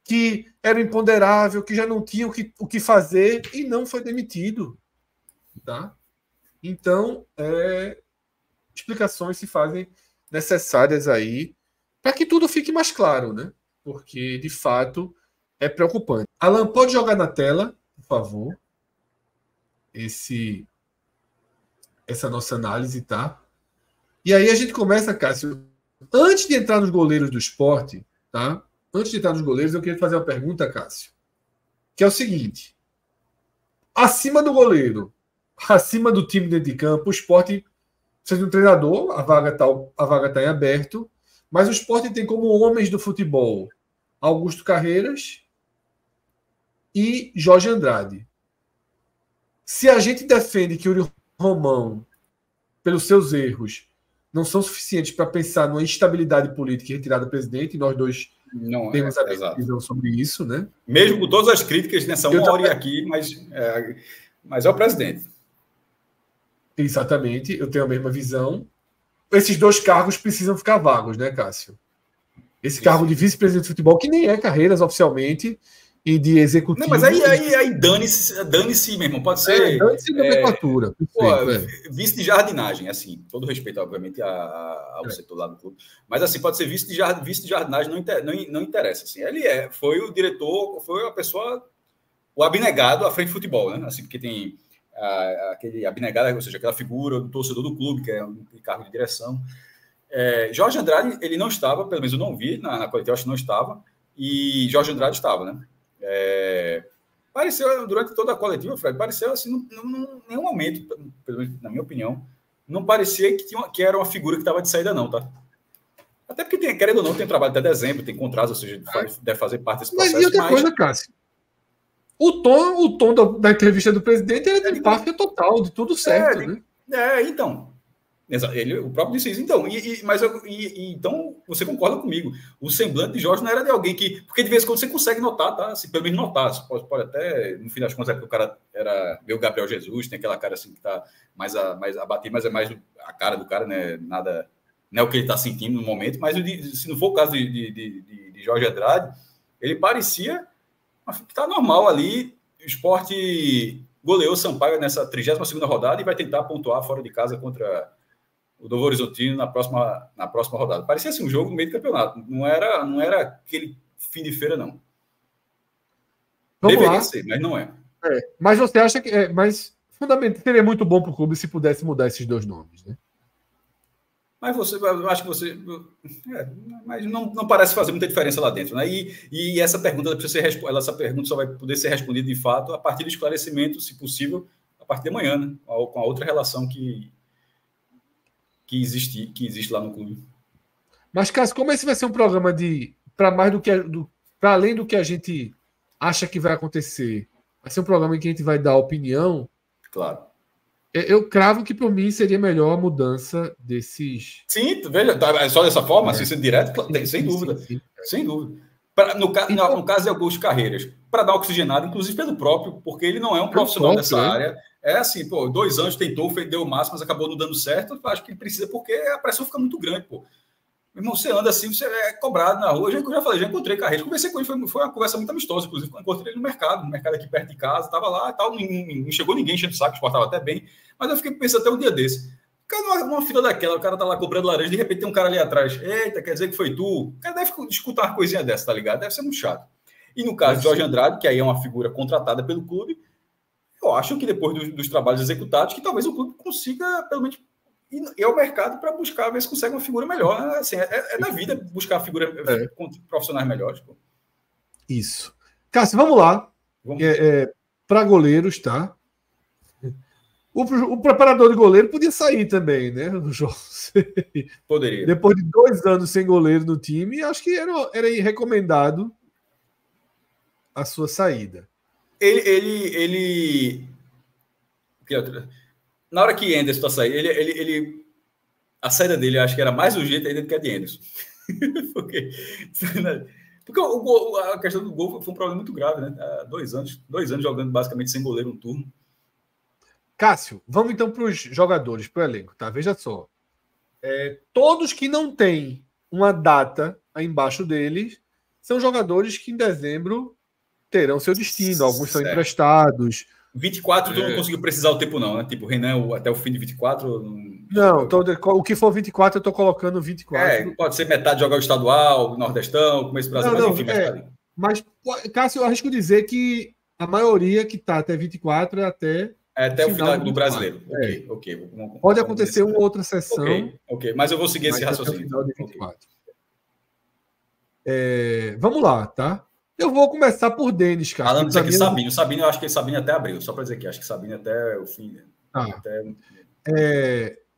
que era imponderável, que já não tinha o que fazer e não foi demitido. Tá? Então, explicações se fazem necessárias aí para que tudo fique mais claro, né? Porque, de fato, é preocupante. Alan, pode jogar na tela, por favor, essa nossa análise, tá? E aí a gente começa, Cássio, antes de entrar nos goleiros do Sport, tá? Antes de entrar nos goleiros, eu queria fazer uma pergunta, Cássio, que é o seguinte: acima do goleiro, acima do time dentro de campo, o Sport precisa de um treinador, a vaga tá em aberto, mas o Sport tem como homens do futebol Augusto Carreiras e Jorge Andrade. Se a gente defende que o Yuri Romão, pelos seus erros, não são suficientes para pensar numa instabilidade política e retirada do presidente, e nós dois temos a visão sobre isso, né? Mesmo com todas as críticas nessa uma hora aqui, mas é o presidente. Exatamente, eu tenho a mesma visão. Esses 2 cargos precisam ficar vagos, né, Cássio? Esse cargo de vice-presidente de futebol, que nem é Carreiras oficialmente, e de executivo. Não, mas aí dane-se mesmo, pode ser. Dane-se nomenclatura. Vice de jardinagem, assim, todo respeito, obviamente, ao setor lá do clube. Mas assim, pode ser vice de jardinagem, não interessa. Assim. Ele foi o diretor, foi a pessoa, o abnegado à frente de futebol, né? Assim, porque tem aquele abnegado, ou seja, aquela figura do torcedor do clube, que é um cargo de direção. Jorge Andrade, ele não estava, pelo menos eu não vi na coletiva, acho que não estava, e Jorge Andrade estava, né? Pareceu, durante toda a coletiva, Fred, pareceu assim, em nenhum momento, pelo menos na minha opinião, não parecia que era uma figura que estava de saída, não, tá? Até porque, querendo ou não, tem trabalho até dezembro, tem contrato, ou seja, deve fazer parte desse processo. Mas e outra coisa, Cássio? O tom da entrevista do presidente era de empáfia total, de tudo certo, né? Então. O próprio disse isso. Então, então, você concorda comigo. O semblante de Jorge não era de alguém que... Porque de vez em quando você consegue notar, tá? Assim, pelo menos notar. Você pode até, no fim das contas, é porque o cara era meio Gabriel Jesus, tem aquela cara assim que tá mais abatido, mas é mais a cara do cara, né? Nada... Não é o que ele está sentindo no momento, mas se não for o caso de Jorge Andrade, ele parecia Tá normal ali. O Sport goleou o Sampaio nessa 32ª rodada e vai tentar pontuar fora de casa contra o Novo Horizontino na próxima rodada. Parecia assim um jogo no meio do campeonato. Não era aquele fim de feira, não. Vamos Deveria lá. ser, mas não é. Mas você acha que mas fundamental seria muito bom para o clube se pudesse mudar esses dois nomes, né? Mas eu acho que você. Mas não parece fazer muita diferença lá dentro, né? E essa pergunta essa pergunta só vai poder ser respondida de fato a partir do esclarecimento, se possível, a partir de amanhã, né? Com a outra relação que existe lá no clube. Mas, Cássio, como esse vai ser um programa para mais do que para além do que a gente acha que vai acontecer, vai ser um programa em que a gente vai dar opinião. Claro. Eu cravo que, por mim, seria melhor a mudança desses. Sim, veja, só dessa forma, assim, sendo direto, sem dúvida. Sim. Sem dúvida. No caso de Augusto Carreiras, para dar oxigenado, inclusive pelo próprio, porque ele não é um profissional dessa área. É assim, 2 anos tentou, deu o máximo, mas acabou não dando certo. Eu acho que ele precisa, porque a pressão fica muito grande, pô. Meu irmão, você anda assim, você é cobrado na rua. Eu já falei, já encontrei Carreiras, conversei com ele, foi uma conversa muito amistosa, inclusive. Encontrei ele no mercado aqui perto de casa, estava lá e tal, não chegou ninguém enchendo o saco, exportava até bem. Mas eu fiquei pensando até um dia desse. Cara, numa fila daquela, o cara tá lá comprando laranja, de repente tem um cara ali atrás. Eita, quer dizer que foi tu? O cara deve escutar uma coisinha dessa, tá ligado? Deve ser muito chato. E no caso de Jorge Andrade, que aí é uma figura contratada pelo clube, eu acho que depois dos trabalhos executados, que talvez o clube consiga, pelo menos, ir ao mercado para buscar, ver se consegue uma figura melhor. Assim, na vida buscar figura profissionais melhores. Pô. Isso. Cássio, vamos lá. Para goleiros, tá? O preparador de goleiro podia sair também, né? No jogo. Poderia. Depois de 2 anos sem goleiro no time, acho que era recomendado a sua saída. Na hora que Anderson tá saindo, a saída dele, eu acho que era mais urgente ainda do que a de Anderson. porque a questão do gol foi um problema muito grave, né? Há 2 anos jogando basicamente sem goleiro um turno. Cássio, vamos então para os jogadores, para o elenco, tá? Veja só. Todos que não têm uma data aí embaixo deles são jogadores que em dezembro terão seu destino. Alguns são emprestados. 24 tu não conseguiu precisar o tempo não, né? Tipo, Renan, até o fim de 24... Não, o que for 24 eu tô colocando 24. Pode ser metade jogar o estadual, nordestão, começo do Brasil, mas enfim. Mas, Cássio, eu arrisco dizer que a maioria que tá até 24 é até o final do brasileiro. Ok. Pode acontecer uma outra sessão. Ok, mas eu vou seguir esse raciocínio. Final de 24. Vamos lá, tá? Eu vou começar por Denis, cara. Falando isso aqui, Sabino, eu acho que Sabino até abriu. Só para dizer que acho que Sabino até o fim.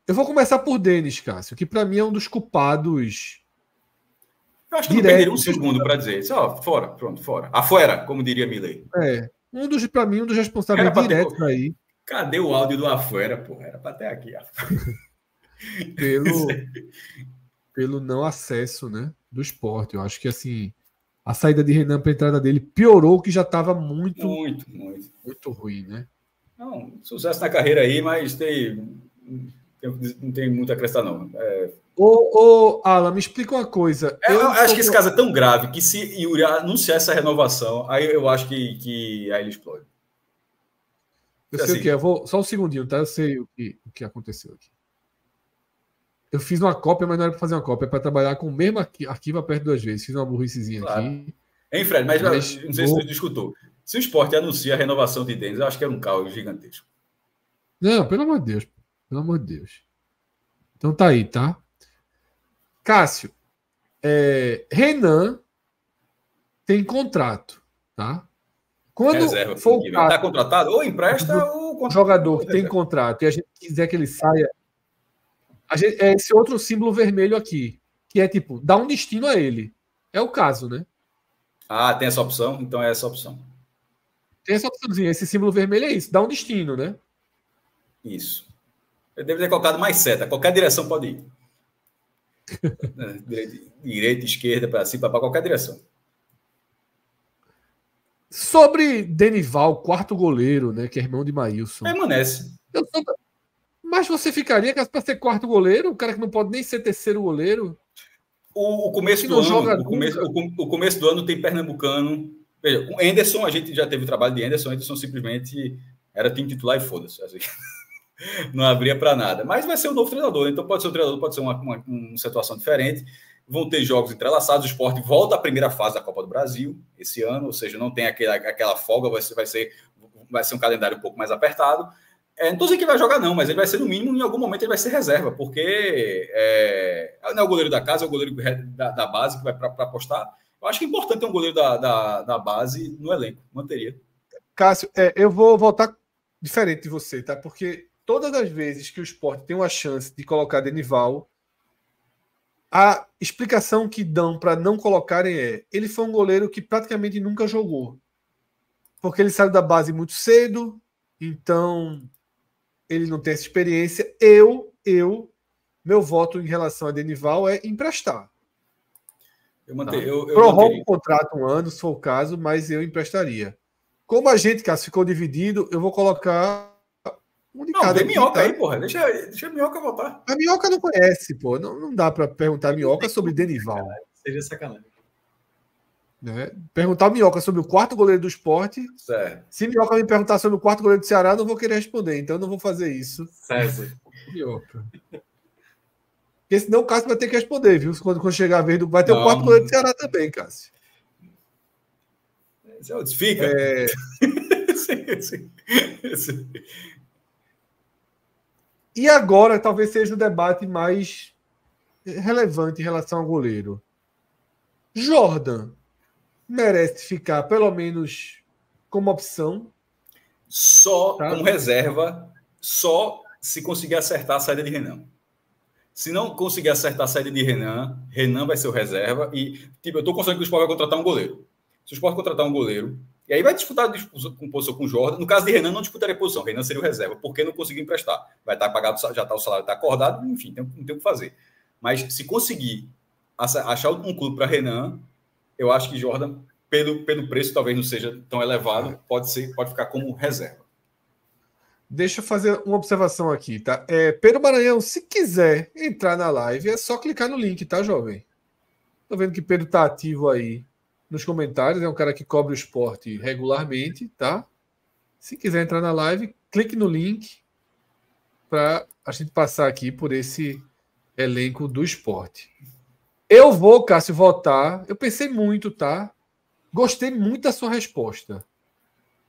Eu vou começar por Denis, Cássio, que para mim é um dos culpados. Eu acho que não perderia um segundo para dizer. Fora, pronto, fora. Afuera, como diria Milley. Para mim, um dos responsáveis diretos aí. Cadê o áudio do afuera, pô? Era para ter aqui. pelo não acesso, né, do Sport. Eu acho que assim, a saída de Renan para a entrada dele piorou o que já estava muito ruim, né? Não, sucesso na carreira aí, mas não tem muito a acrescentar, não. Alan, me explica uma coisa. Eu acho que esse caso é tão grave que se Yuri anunciar essa renovação, aí eu acho que aí ele explode. Eu sei o que é. Só um segundinho, tá? Eu sei o que aconteceu aqui. Eu fiz uma cópia, mas não era para fazer uma cópia, é para trabalhar com o mesmo arquivo aperto 2 vezes. Fiz uma burricezinha aqui. Hein, Fred? Mas não sei se você discutiu. Se o Sport anuncia a renovação de Denis, eu acho que era um caos gigantesco. Não, pelo amor de Deus. Pelo amor de Deus. Então tá aí, tá? Cássio, Renan tem contrato, tá? Quando reserva, for o caso, tá contratado, ou empresta, ou jogador que tem contrato e a gente quiser que ele saia, é esse outro símbolo vermelho aqui, que é tipo, dá um destino a ele. É o caso, né? Tem essa opção? Então é essa opção. Tem essa opçãozinha. Esse símbolo vermelho é isso, dá um destino, né? Isso. Eu devo ter colocado mais seta. Qualquer direção pode ir. Direita, esquerda, para cima, para qualquer direção. Sobre Denival, quarto goleiro, né? Que é irmão de Maílson. Permanece. Mas você ficaria para ser quarto goleiro? O cara que não pode nem ser terceiro goleiro? O começo do ano tem Pernambucano, Veja, o Anderson, a gente já teve o trabalho de Anderson. Anderson simplesmente era time titular e foda-se. Assim. Não abria para nada. Mas vai ser um novo treinador. Então pode ser um treinador, pode ser uma situação diferente. Vão ter jogos entrelaçados. O Sport volta à primeira fase da Copa do Brasil esse ano. Ou seja, não tem aquela folga. Vai ser um calendário um pouco mais apertado. Não estou dizendo que vai jogar, não, mas ele vai ser, no mínimo, em algum momento ele vai ser reserva, porque não é o goleiro da casa, é o goleiro da base que vai para apostar. Eu acho que é importante ter um goleiro da base no elenco, manteria. Cássio, eu vou voltar diferente de você, tá? Porque todas as vezes que o Sport tem uma chance de colocar Denival, a explicação que dão para não colocarem ele foi um goleiro que praticamente nunca jogou. Porque ele saiu da base muito cedo, então ele não tem essa experiência. Meu voto em relação a Denival é emprestar. Prorroga o contrato um ano, se for o caso, mas eu emprestaria. Como a gente, Cássio, ficou dividido, eu vou colocar um de cada. Tem Minhoca aí, porra. Deixa a Minhoca voltar. A Minhoca não conhece, pô. Não dá para perguntar a Minhoca sobre Denival. Seria sacanagem. Né? Perguntar a Minhoca sobre o quarto goleiro do Sport. Certo. Se Minhoca me perguntar sobre o quarto goleiro do Ceará, eu não vou querer responder, então eu não vou fazer isso. César. Minhoca. Porque senão o Cássio vai ter que responder, viu? Quando chegar a vez do. Vai ter o quarto goleiro do Ceará também, Cássio. Fica. Sim. E agora talvez seja o debate mais relevante em relação ao goleiro. Jordan merece ficar, pelo menos, como opção? Só como reserva, só se conseguir acertar a saída de Renan. Se não conseguir acertar a saída de Renan, Renan vai ser o reserva. E, eu estou considerando que o Sport vai contratar um goleiro. Se o Sport contratar um goleiro, e aí vai disputar com posição com o Jordan. No caso de Renan, não disputaria posição. Renan seria o reserva, porque não conseguiu emprestar. Vai estar pagado, já está o salário, está acordado, enfim, não tem o que fazer. Mas se conseguir achar um clube para Renan, eu acho que Jordan, pelo preço, talvez não seja tão elevado, pode ficar como reserva. Deixa eu fazer uma observação aqui, tá? Pedro Maranhão, se quiser entrar na live, é só clicar no link, tá, jovem? Tô vendo que Pedro tá ativo aí nos comentários, é um cara que cobre o esporte regularmente, tá? Se quiser entrar na live, clique no link para a gente passar aqui por esse elenco do esporte. Eu vou, Cássio, votar. Eu pensei muito, tá? Gostei muito da sua resposta.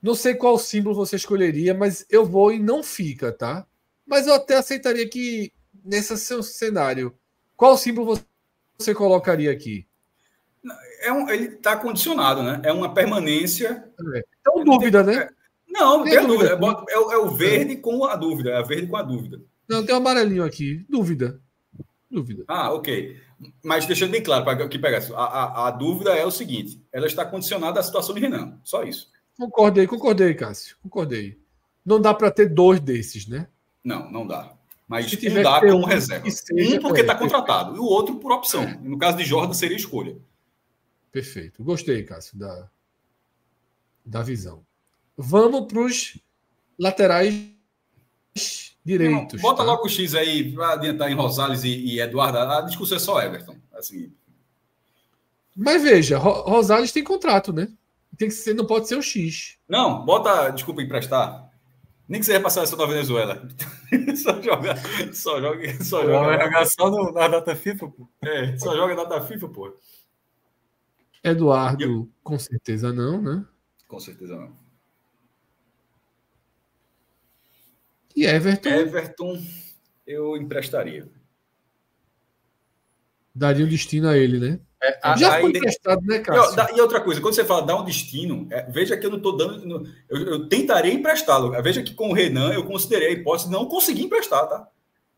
Não sei qual símbolo você escolheria, mas eu vou e não fica, tá? Mas eu até aceitaria que, nesse seu cenário, qual símbolo você colocaria aqui? Ele está condicionado, né? É uma permanência. Então, dúvida, né? Não tem a dúvida. É o verde com a dúvida. É a verde com a dúvida. Não, tem um amarelinho aqui. Dúvida. Ah, ok. Mas deixando bem claro para que pegasse. A dúvida é o seguinte: ela está condicionada à situação de Renan. Só isso. Concordei, Cássio. Concordei. Não dá para ter dois desses, né? Não dá. Mas um dá como reserva. Um porque está contratado e o outro por opção. No caso de Jordan, seria escolha. Perfeito. Gostei, Cássio, da visão. Vamos para os laterais direitos. Bota logo o X aí para adiantar em Rosales e Eduardo. A discussão é só Everton. Assim. Mas veja, Rosales tem contrato, né? Tem que ser, não pode ser o X. Não, desculpa, emprestar. Nem que seja passar essa na Venezuela. Só joga. Vai jogar só na data FIFA, pô. Só joga na data FIFA, pô. Eduardo, com certeza não, né? Com certeza não. E Everton? Everton, eu emprestaria. Daria um destino a ele, né? Já foi emprestado, né, Cássio? E outra coisa, quando você fala dar um destino, veja que eu não estou dando. Eu tentaria emprestá-lo. Veja que com o Renan eu considerei a hipótese de não conseguir emprestar, tá?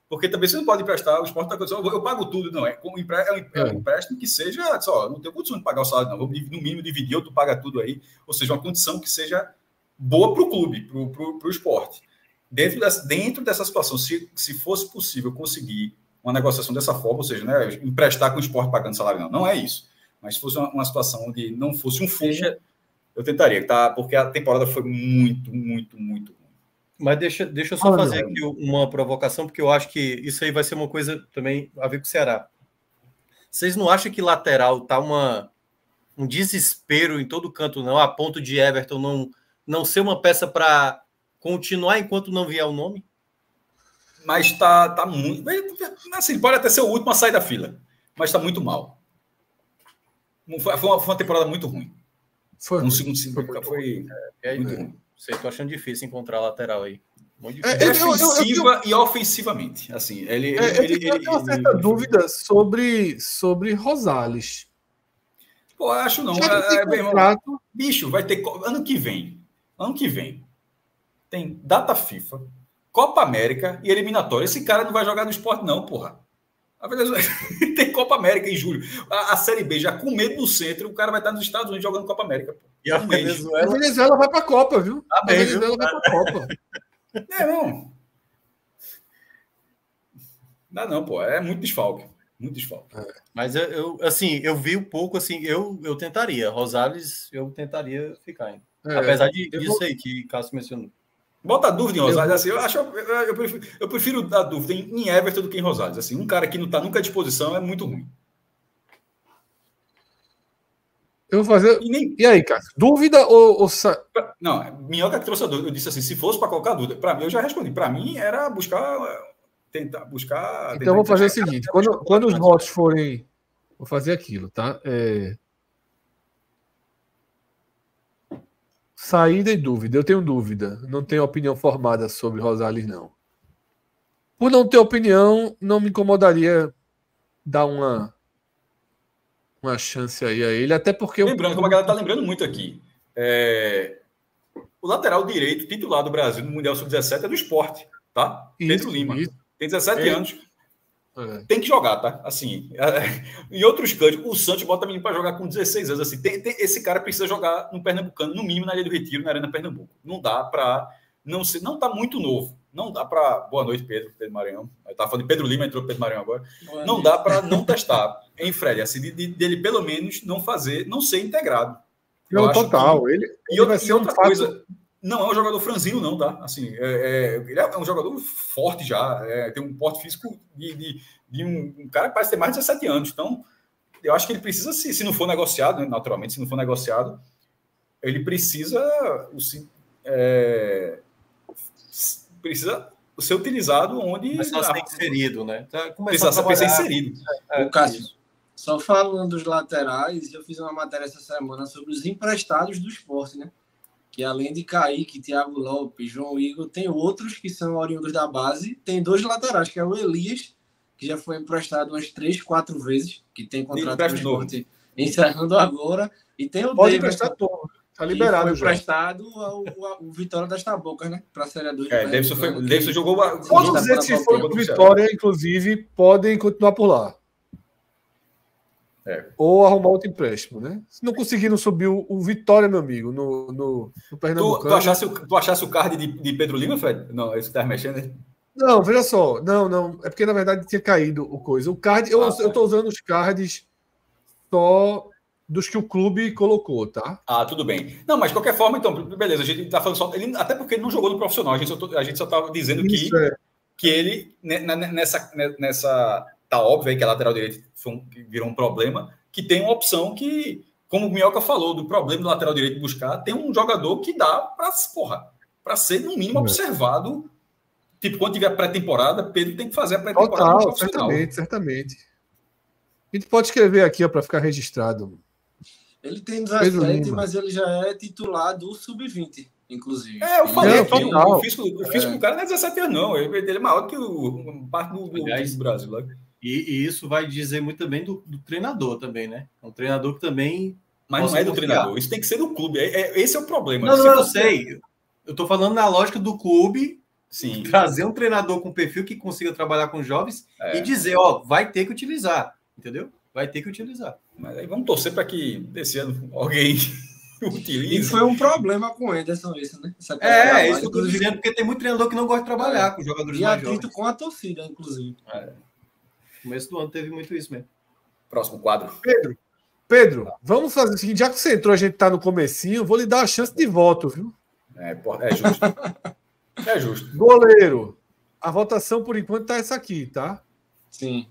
Porque também você não pode emprestar, o esporte está acontecendo, eu pago tudo, não. É um empréstimo que seja, só, não tenho condição de pagar o salário, não. Vou no mínimo dividir, ou tu paga tudo aí. Ou seja, uma condição que seja boa para o clube, para o esporte. Dentro dessa situação, se fosse possível conseguir uma negociação dessa forma, ou seja, né, emprestar com o esporte pagando salário, não é isso. Mas se fosse uma situação onde não fosse um fundo, eu tentaria, tá? Porque a temporada foi muito, muito, muito ruim. Mas deixa eu só fazer aqui uma provocação, porque eu acho que isso aí vai ser uma coisa também a ver com o Ceará. Vocês não acham que lateral tá uma um desespero em todo canto, não, a ponto de Everton não ser uma peça para continuar enquanto não vier o nome? Mas tá muito... Assim, pode até ser o último a sair da fila, mas tá muito mal. Foi uma temporada muito ruim. Foi no segundo foi muito ruim. Sei, tô achando difícil encontrar lateral aí. Defensiva e ofensivamente. Assim, eu tenho uma certa dúvida sobre Rosales. Pô, acho não. Bicho, vai ter... Ano que vem, tem data FIFA, Copa América e eliminatória. Esse cara não vai jogar no Sport, não, porra. A Venezuela tem Copa América em julho. A Série B já com medo do centro, o cara vai estar nos Estados Unidos jogando Copa América. Pô. E a Venezuela vai para a Copa, viu? A Venezuela vai para a Copa. Não. Dá não, pô. É muito desfalque. Muito desfalque. Mas eu vi um pouco, assim, eu tentaria. Rosales, eu tentaria ficar ainda. Apesar disso aí que Cássio mencionou. Bota a dúvida em Rosales. Assim, eu prefiro dar dúvida em Everton do que em Rosales. Assim, um cara que não está nunca à disposição é muito ruim. Eu vou fazer. E aí, cara? Dúvida ou. Não, Minhoca que trouxe a dúvida. Eu disse assim: se fosse para colocar dúvida, para mim, eu já respondi. Para mim, era tentar buscar. Então, eu vou fazer o seguinte: quando os votos forem. Vou fazer aquilo, tá? Saída e dúvida. Eu tenho dúvida. Não tenho opinião formada sobre Rosales, não. Por não ter opinião, não me incomodaria dar uma chance aí a ele, até porque... Lembrando, como a galera tá lembrando muito aqui, o lateral direito titular do Brasil no Mundial Sub-17 é do Sport, tá? Pedro Lima. Isso. Tem 17 anos. Tem que jogar, tá? Assim, em outros cantos, o Santos bota menino para jogar com 16 anos. Assim, esse cara precisa jogar no Pernambucano, no mínimo na Ilha do Retiro, na Arena Pernambuco. Não dá para... Não tá muito novo. Não dá para... Boa noite, Pedro Maranhão. Eu tava falando de Pedro Lima, entrou Pedro Maranhão agora. Não dá para não testar em Fred, assim, dele pelo menos não ser integrado. Não, total. Ele vai ser outra coisa. Não é um jogador franzino, não, tá? Assim, ele é um jogador forte já, tem um porte físico de um cara que parece ter mais de 17 anos. Então, eu acho que ele precisa, se não for negociado, né, naturalmente, se não for negociado, ele precisa ser utilizado onde... Começar a ser inserido, né? Começar a ser inserido. O Cássio, só falando dos laterais, eu fiz uma matéria essa semana sobre os emprestados do Sport, né? Que além de Kaique, Thiago Lopes, João Igor, tem outros que são oriundos da base. Tem 2 laterais, que é o Elias, que já foi emprestado umas 3, 4 vezes, que tem contrato com o Sport encerrando agora. E tem o Pode emprestar todo. Tá liberado. Foi emprestado o Vitória das Tabocas, né? Para a Série 2. Davidson jogou... Todos esses que foram pro Vitória, inclusive, podem continuar por lá. Ou arrumar outro empréstimo, né? Se não conseguiram subir o Vitória, meu amigo, no Pernambucano... Tu achasse o card de Pedro Lima, Fred? Não, esse que tá mexendo, né? Não, veja só. Não. É porque, na verdade, tinha caído o coisa. O card... Eu tô usando os cards só dos que o clube colocou, tá? Tudo bem. Não, mas de qualquer forma, então, beleza. A gente tá falando só... até porque ele não jogou no profissional. A gente só tava dizendo que ele, nessa... Tá óbvio aí que a lateral direita virou um problema, que tem uma opção que, como o Minhoca falou, do problema do lateral direito buscar, tem um jogador que dá para ser, no mínimo, observado. Tipo, quando tiver pré-temporada, Pedro tem que fazer a pré-temporada no profissional. Certamente. A gente pode escrever aqui para ficar registrado. Ele tem 17, mas ele já é titular do Sub-20. Inclusive. Eu falei aqui, o físico do cara não é 17 anos, não. Ele é maior que o parte do Brasil. Né? E isso vai dizer muito bem do treinador também, né? Um treinador que também... Mas não é do treinador, isso tem que ser do clube. Esse é o problema. Não, eu sei. Eu tô falando na lógica do clube, sim, trazer um treinador com perfil que consiga trabalhar com jovens e dizer, vai ter que utilizar, entendeu? Vai ter que utilizar. Mas aí vamos torcer para que desse ano alguém... utiliza. E foi um problema com o Anderson isso, né? Isso que eu tô dizendo, porque tem muito treinador que não gosta de trabalhar com jogadores mais jovens. E atrito com a torcida, inclusive. No começo do ano teve muito isso mesmo. Próximo quadro. Pedro, vamos fazer o seguinte, já que você entrou, a gente tá no comecinho, vou lhe dar a chance de voto, viu? É justo. É justo. Goleiro. A votação, por enquanto, tá essa aqui, tá? Sim.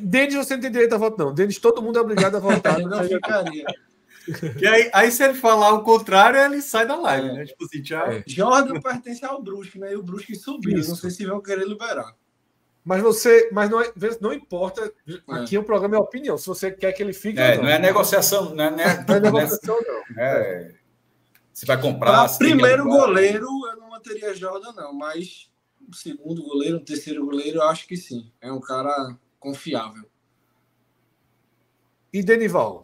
Denis, você não tem direito a voto, não. Denis, todo mundo é obrigado a votar. Eu não ficaria. Que aí, se ele falar o contrário, ele sai da live, né? Tipo assim, tchau. Jordan pertence ao Brusque, né? E o Brusque subiu. Isso. Não sei se vão querer liberar. Mas não importa. Aqui o programa é opinião. Se você quer que ele fique. Não é negociação. Não é negociação, não. Você vai comprar. Primeiro goleiro, eu não manteria Jordan, não. Mas o segundo goleiro, o terceiro goleiro, eu acho que sim. É um cara confiável. E Denival?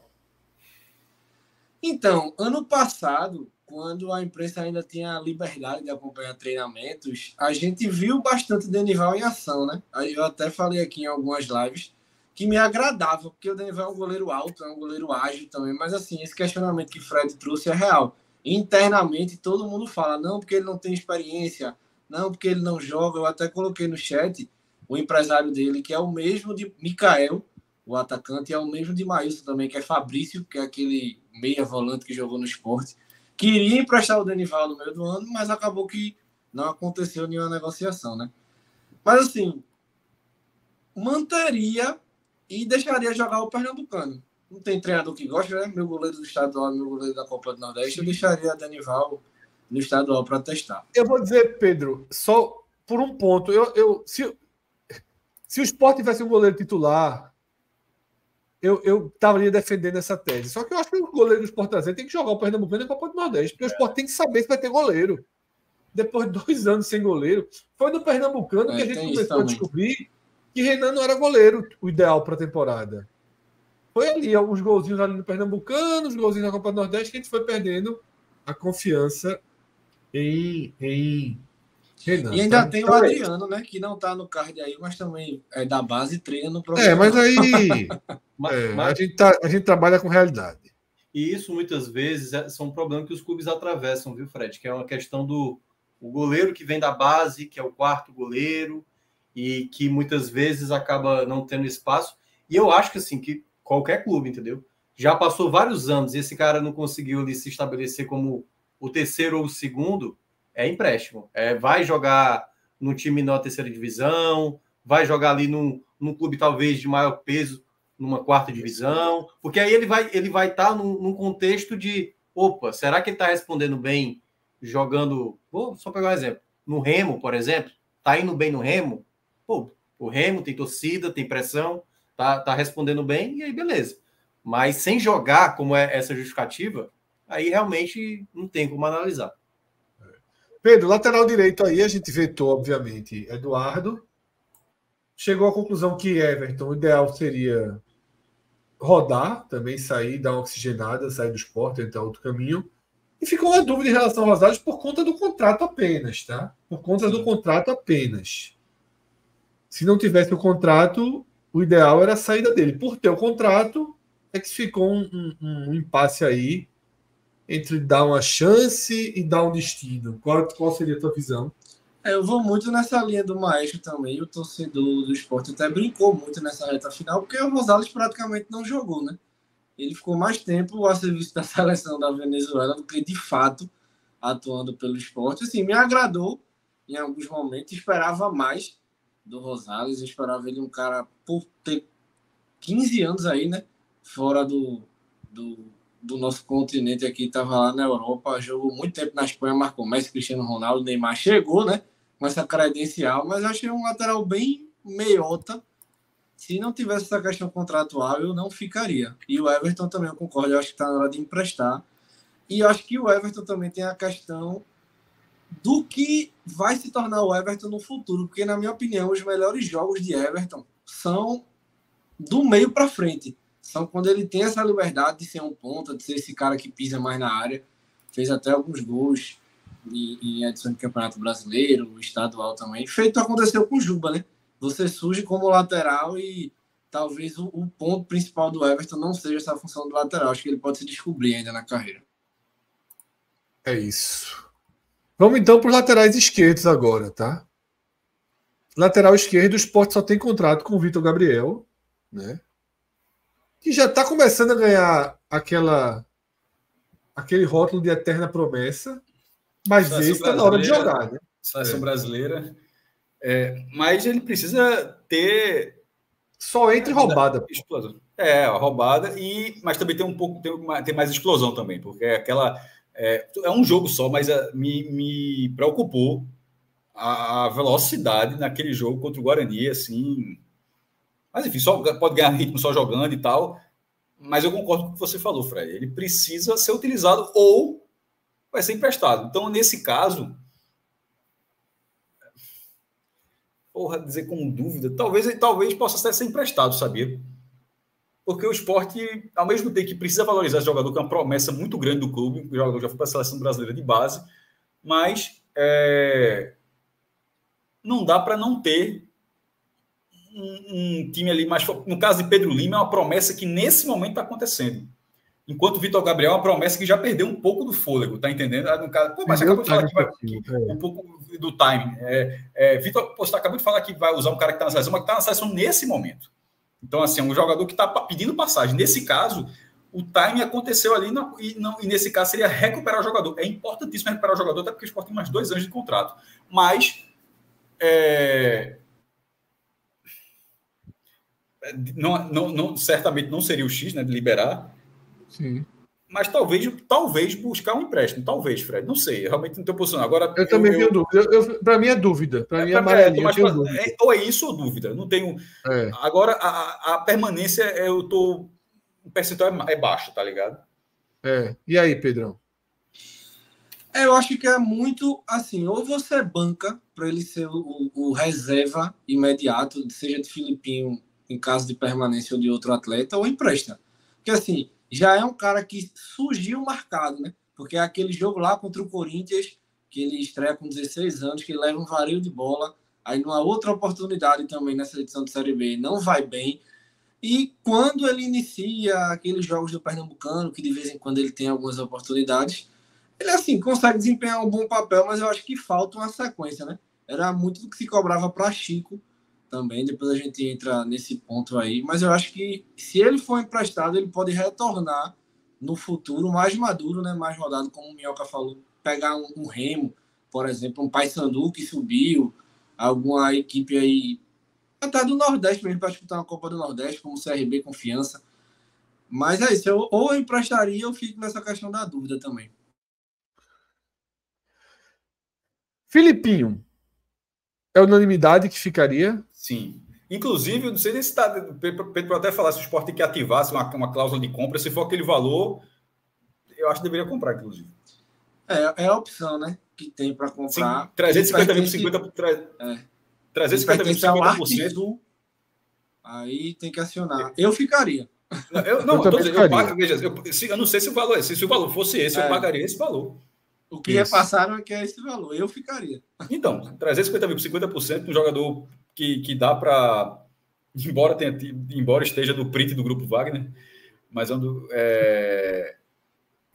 Então, ano passado, quando a imprensa ainda tinha a liberdade de acompanhar treinamentos, a gente viu bastante Denival em ação, né? Aí eu até falei aqui em algumas lives que me agradava, porque o Denival é um goleiro alto, é um goleiro ágil também, mas assim, esse questionamento que Fred trouxe é real. Internamente, todo mundo fala, não, porque ele não tem experiência, não, porque ele não joga. Eu até coloquei no chat o empresário dele, que é o mesmo de Mikael, o atacante, é o mesmo de Maílson também, que é Fabrício, que é aquele meia volante que jogou no Sport. Queria emprestar o Denival no meio do ano, mas acabou que não aconteceu nenhuma negociação, né? Mas assim, manteria e deixaria jogar o Pernambucano. Não tem treinador que gosta, né? Meu goleiro do estadual, meu goleiro da Copa do Nordeste, eu deixaria o Denival no estadual para testar. Eu vou dizer, Pedro, só por um ponto. Se o Sport tivesse um goleiro titular, eu estaria defendendo essa tese. Só que eu acho que o goleiro do Sport trazer tem que jogar o Pernambucano na Copa do Nordeste, porque o Sport tem que saber se vai ter goleiro. Depois de 2 anos sem goleiro, foi no Pernambucano que a gente começou a descobrir que Renan não era goleiro o ideal para a temporada. Foi ali, os golzinhos ali no Pernambucano, os golzinhos na Copa do Nordeste, que a gente foi perdendo a confiança em Renan. E ainda tem o Adriano, né? Que não está no card aí, mas também é da base e treina no programa. Mas aí a gente trabalha com realidade. E isso, muitas vezes, são um problema que os clubes atravessam, viu, Fred? Que é uma questão do goleiro que vem da base, que é o quarto goleiro, e que muitas vezes acaba não tendo espaço. E eu acho que, assim, que qualquer clube, entendeu? Já passou vários anos e esse cara não conseguiu ali se estabelecer como o terceiro ou o segundo, é empréstimo. Vai jogar num time na terceira divisão, vai jogar ali num clube talvez de maior peso, numa quarta divisão, porque aí ele vai estar num contexto de, opa, será que ele está respondendo bem jogando, vou só pegar um exemplo, no Remo, por exemplo, está indo bem no Remo? Pô, o Remo tem torcida, tem pressão, tá respondendo bem, e aí beleza. Mas sem jogar, como é essa justificativa, aí realmente não tem como analisar. Pedro, lateral direito aí, a gente vetou, obviamente, Eduardo. Chegou à conclusão que Everton, o ideal seria rodar, também sair, dar uma oxigenada, sair do Sport, entrar outro caminho. E ficou uma dúvida em relação ao Rosales por conta do contrato apenas, tá? Por conta do contrato apenas. Se não tivesse o contrato, o ideal era a saída dele. Por ter o contrato, é que ficou um impasse aí entre dar uma chance e dar um destino. Qual seria a tua visão? Eu vou muito nessa linha do Maestro também. O torcedor do Sport até brincou muito nessa reta final, porque o Rosales praticamente não jogou, né? Ele ficou mais tempo a serviço da seleção da Venezuela do que, de fato, atuando pelo Sport. Assim, me agradou em alguns momentos. Esperava mais do Rosales. Eu esperava ele um cara, por ter 15 anos aí, né? Fora do nosso continente aqui, estava lá na Europa, jogou muito tempo na Espanha, marcou Messi, Cristiano Ronaldo, Neymar chegou, né? Com essa credencial, mas achei um lateral bem meiota. Se não tivesse essa questão contratual, eu não ficaria. E o Everton também, eu concordo, eu acho que está na hora de emprestar. E eu acho que o Everton também tem a questão do que vai se tornar o Everton no futuro, porque, na minha opinião, os melhores jogos de Everton são do meio para frente. São quando ele tem essa liberdade de ser um ponta, de ser esse cara que pisa mais na área. Fez até alguns gols em edição de Campeonato Brasileiro, estadual também. Feito aconteceu com o Juba, né? Você surge como lateral e talvez o ponto principal do Everton não seja essa função do lateral. Acho que ele pode se descobrir ainda na carreira. É isso. Vamos então para os laterais esquerdos agora, tá? Lateral esquerdo, o Sport só tem contrato com o Vitor Gabriel, né? Que já está começando a ganhar aquele rótulo de eterna promessa, mas esse está na hora de jogar, né? Seleção brasileira. Mas ele precisa ter Só entre roubada. Explosão. A roubada, mas também tem um pouco, tem mais explosão também, porque é um jogo só, mas me preocupou a velocidade naquele jogo contra o Guarani, assim. Mas enfim, só pode ganhar ritmo só jogando e tal. Mas eu concordo com o que você falou, Fred. Ele precisa ser utilizado ou vai ser emprestado. Então, nesse caso, dizer com dúvida, talvez possa ser emprestado, sabia? Porque o Sport, ao mesmo tempo que precisa valorizar esse jogador, que é uma promessa muito grande do clube, o jogador já foi para a seleção brasileira de base, mas não dá para não ter um time ali mais... No caso de Pedro Lima, é uma promessa que nesse momento está acontecendo. Enquanto o Vitor Gabriel é uma promessa que já perdeu um pouco do fôlego, tá entendendo? Mas você acabou de falar um pouco do timing. Vitor, você acabou de falar que vai usar um cara que está na seleção, mas que está na seleção nesse momento. Então, assim, é um jogador que está pedindo passagem. Nesse caso, o timing aconteceu ali e nesse caso seria recuperar o jogador. É importantíssimo recuperar o jogador, até porque o Sport tem mais 2 anos de contrato. Mas certamente não seria o X, né, de liberar. Sim. Mas talvez buscar um empréstimo. Talvez, Fred. Não sei. Eu realmente não estou posicionado. Agora, eu também tenho dúvida. Para mim é dúvida. Para mim é amarelinho. Ou é isso ou dúvida. Não tenho. Agora, a permanência, o percentual é baixo, tá ligado? E aí, Pedrão? Eu acho que é muito assim, ou você banca para ele ser o reserva imediato, seja de Filipinho em caso de permanência ou de outro atleta, ou empresta. Porque assim, já é um cara que surgiu marcado, né? Porque é aquele jogo lá contra o Corinthians, que ele estreia com 16 anos, que ele leva um vario de bola, aí numa outra oportunidade também nessa edição de Série B, não vai bem. E quando ele inicia aqueles jogos do Pernambucano, que de vez em quando ele tem algumas oportunidades, ele, assim, consegue desempenhar um bom papel, mas eu acho que falta uma sequência, né? Era muito do que se cobrava para Chico também, depois a gente entra nesse ponto aí, mas eu acho que se ele for emprestado, ele pode retornar no futuro mais maduro, né? Mais rodado, como o Minhoca falou, pegar um Remo, por exemplo, um Paysandu que subiu, alguma equipe aí, até do Nordeste mesmo, para disputar uma Copa do Nordeste, como o CRB, Confiança. Mas é isso, ou eu emprestaria, eu fico nessa questão da dúvida também. Filipinho, é unanimidade que ficaria? Sim. Inclusive, eu não sei nem se está... Pedro até falar se o Sport tem que ativar uma cláusula de compra, se for aquele valor, eu acho que deveria comprar, inclusive. É a opção, né? Que tem para comprar. Sim, 350 mil, 350 mil, 50%. Aí tem que acionar. Eu ficaria. Eu não sei se o valor se o valor fosse esse, eu pagaria esse valor. O que repassaram é que é esse valor. Eu ficaria. Então, 350 mil, 50%, um jogador que dá para... Embora esteja no print do Grupo Wagner, mas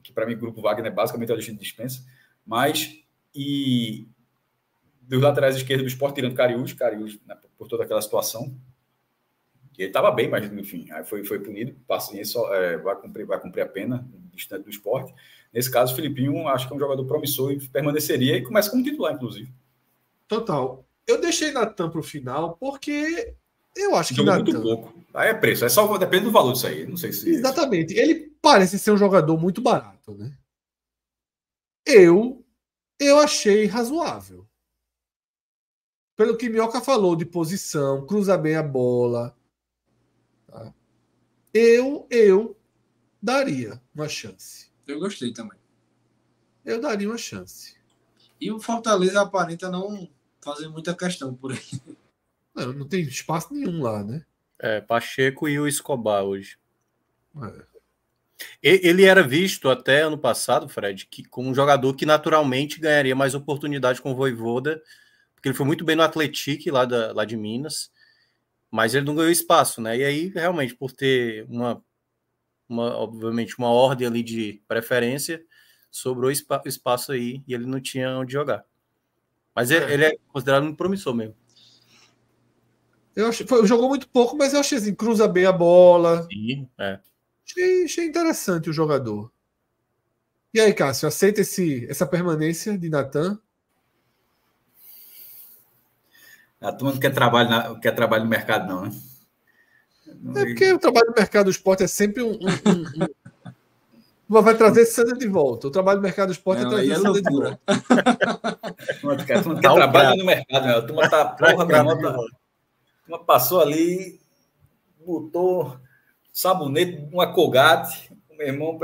que para mim o Grupo Wagner é basicamente a lista de dispensa, mas dos laterais esquerdos do Sport, tirando Cariús, né, por toda aquela situação, que ele estava bem, mas enfim, aí foi punido, vai cumprir a pena distante do Sport. Nesse caso, o Filipinho acho que é um jogador promissor e permaneceria e começa como titular, inclusive. Total. Eu deixei Natan para o final porque eu acho que Natan... muito pouco. Aí é preço, depende do valor disso aí. Não sei se... Exatamente. Ele parece ser um jogador muito barato, né? Eu achei razoável. Pelo que Minhoca falou de posição, cruza bem a bola. Tá? Eu daria uma chance. Eu gostei também. Eu daria uma chance. E o Fortaleza aparenta não fazer muita questão por ele. Não tem espaço nenhum lá, né? Pacheco e o Escobar hoje. Ele era visto até ano passado, Fred, como um jogador que naturalmente ganharia mais oportunidade com o Vojvoda, porque ele foi muito bem no Atlético lá de Minas, mas ele não ganhou espaço, né? E aí, realmente, por ter obviamente, uma ordem ali de preferência, sobrou espaço aí e ele não tinha onde jogar. Mas ele é considerado um promissor mesmo. Jogou muito pouco, mas eu achei assim, cruza bem a bola. Sim, Achei interessante o jogador. E aí, Cássio, aceita essa permanência de Natan? A turma não quer trabalho no mercado, não, né? É porque o trabalho do mercado do esporte é sempre vai trazer Sander de volta. O trabalho do mercado do esporte é trazer Sander de volta. Tu trabalha no mercado, né? A turma tá porra, meu irmão, turma passou ali, botou sabonete, uma Colgate, o meu irmão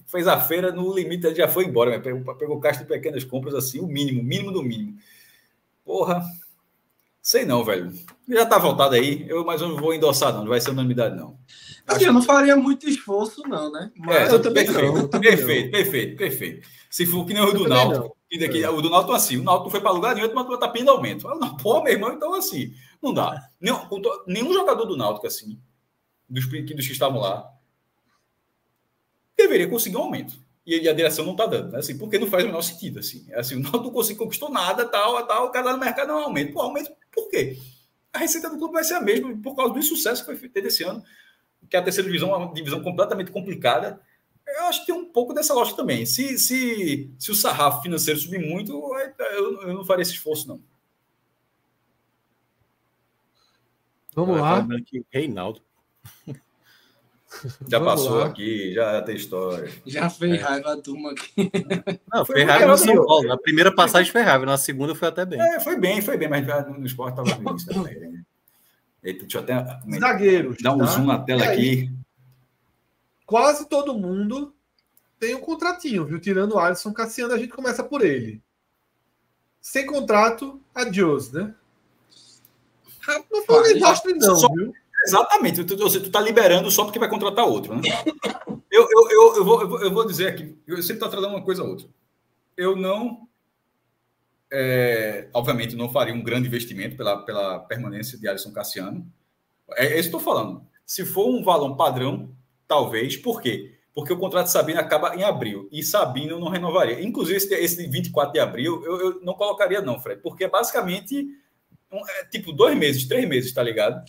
fez a feira no limite, ele já foi embora, né? Pegou caixa de pequenas compras assim, o mínimo do mínimo. Porra, sei não, velho. Já tá voltado aí, mas eu não vou endossar não vai ser unanimidade não. Assim, eu não faria muito esforço não, né? Mas eu também não. Perfeito. Se for que nem o do Náutico, o do Náutico assim, o Náutico não foi para lugar nenhum, mas tá pedindo aumento. Pô, meu irmão, então assim, não dá. Nenhum jogador do Náutico assim, dos que estavam lá, deveria conseguir um aumento. E a direção não está dando, né? Assim, porque não faz o menor sentido. Assim, o Náutico não conquistou nada, tal, o cara lá no mercado não aumenta. Pô, aumento por quê? A receita do clube vai ser a mesma por causa do sucesso que foi feito esse ano, que a terceira divisão é uma divisão completamente complicada. Eu acho que tem um pouco dessa lógica também. Se o sarrafo financeiro subir muito, eu não faria esse esforço, não. Vamos lá. Reinaldo. Já passou aqui, já tem história. Já fez raiva a turma aqui. Não, foi raiva no São Paulo. Na primeira passagem foi raiva, na segunda foi até bem. Foi bem, mas no esporte estava no início também. Deixa eu até zagueiros, dar um zoom na tela aqui. Quase todo mundo tem um contratinho, viu? Tirando o Alisson Cassiano, a gente começa por ele. Sem contrato, adiós, né? Não foi um desastre não, viu? Exatamente, tu tá liberando só porque vai contratar outro, né? Eu vou dizer aqui, eu sempre estou trazendo uma coisa a outra. Eu não, obviamente, não faria um grande investimento pela permanência de Alisson Cassiano. É isso que estou falando. Se for um valor padrão, talvez. Por quê? Porque o contrato de Sabino acaba em abril e Sabino não renovaria. Inclusive, esse de 24 de abril, eu não colocaria não, Fred, porque é basicamente tipo 2 meses, 3 meses, tá ligado?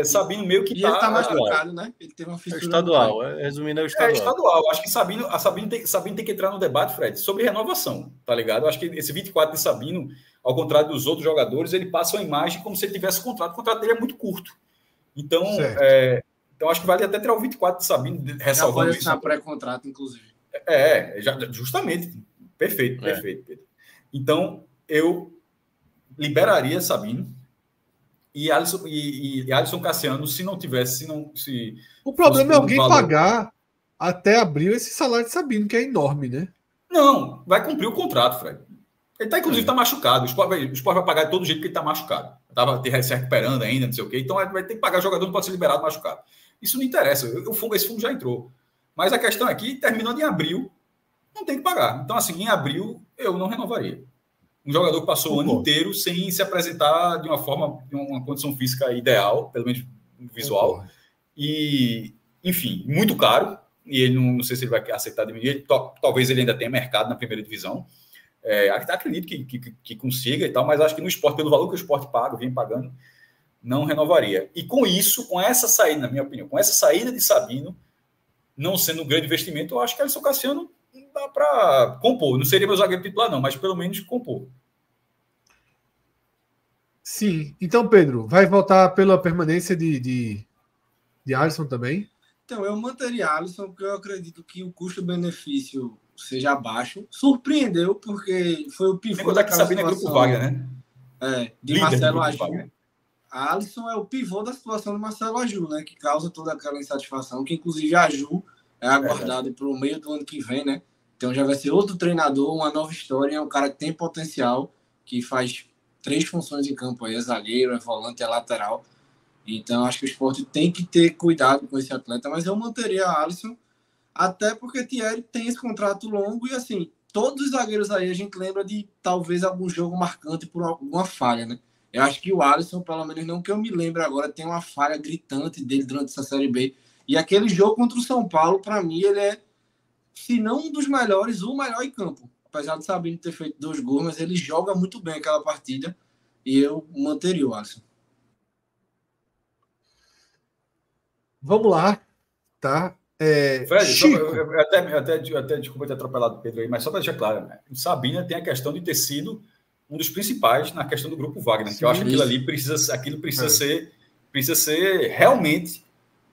Sabino meio que ele tá machucado, né? Ele teve uma fissura estadual, resumindo, é o estadual. Estadual. Acho que Sabino tem que entrar no debate, Fred, sobre renovação, tá ligado? Acho que esse 24 de Sabino, ao contrário dos outros jogadores, ele passa uma imagem como se ele tivesse contrato. O contrato dele é muito curto. Então, então acho que vale até tirar o 24 de Sabino, ressalvando isso. Já pré-contrato, inclusive. Justamente. Perfeito, Pedro. Então, eu liberaria Sabino e Alisson Cassiano, se não tivesse, o problema é alguém pagar até abril esse salário de Sabino, que é enorme, né? Não, vai cumprir o contrato, Fred. Ele inclusive tá machucado. O Sport vai pagar de todo jeito que ele tá machucado. Tava se recuperando ainda, não sei o quê. Então vai ter que pagar, o jogador não pode ser liberado machucado. Isso não interessa. Esse fundo já entrou. Mas a questão aqui, terminando em abril, não tem que pagar. Então, assim, em abril, eu não renovaria. Um jogador que passou o ano inteiro sem se apresentar de uma forma, de uma condição física ideal, pelo menos visual. E, enfim, muito caro. E ele não sei se ele vai aceitar diminuir. Talvez ele ainda tenha mercado na primeira divisão. Acredito que consiga e tal, mas acho que no esporte, pelo valor que o esporte paga, vem pagando, não renovaria. E com isso, com essa saída, na minha opinião, com essa saída de Sabino, não sendo um grande investimento, eu acho que Alisson Cassiano dá para compor. Não seria meu zagueiro titular, não, mas pelo menos compor. Sim. Então, Pedro, vai votar pela permanência de Alisson também? Então, eu manteria Alisson, porque eu acredito que o custo-benefício seja baixo. Surpreendeu, porque foi o pivô daquela Sabino é Grupo Wagner, né? De Marcelo Aju. A Alisson é o pivô da situação do Marcelo Aju, né? Que causa toda aquela insatisfação, que inclusive a Aju é aguardado para o meio do ano que vem, né? Então já vai ser outro treinador, uma nova história, é um cara que tem potencial, que faz 3 funções em campo aí, é zagueiro, é volante, é lateral. Então acho que o Sport tem que ter cuidado com esse atleta, mas eu manteria a Alisson, até porque Thierry tem esse contrato longo e assim, todos os zagueiros aí a gente lembra de talvez algum jogo marcante por alguma falha, né? Eu acho que o Alisson, pelo menos não que eu me lembre agora, tem uma falha gritante dele durante essa Série B. E aquele jogo contra o São Paulo, para mim, ele é, se não um dos melhores, o melhor em campo. Apesar de Sabino ter feito 2 gols, mas ele joga muito bem aquela partida. E eu manteria o Alisson. Vamos lá, tá? Fred, até desculpa ter atropelado o Pedro aí, mas só para deixar claro, né? O Sabino tem a questão de ter sido um dos principais na questão do Grupo Wagner, que eu acho que aquilo precisa ser Precisa ser realmente,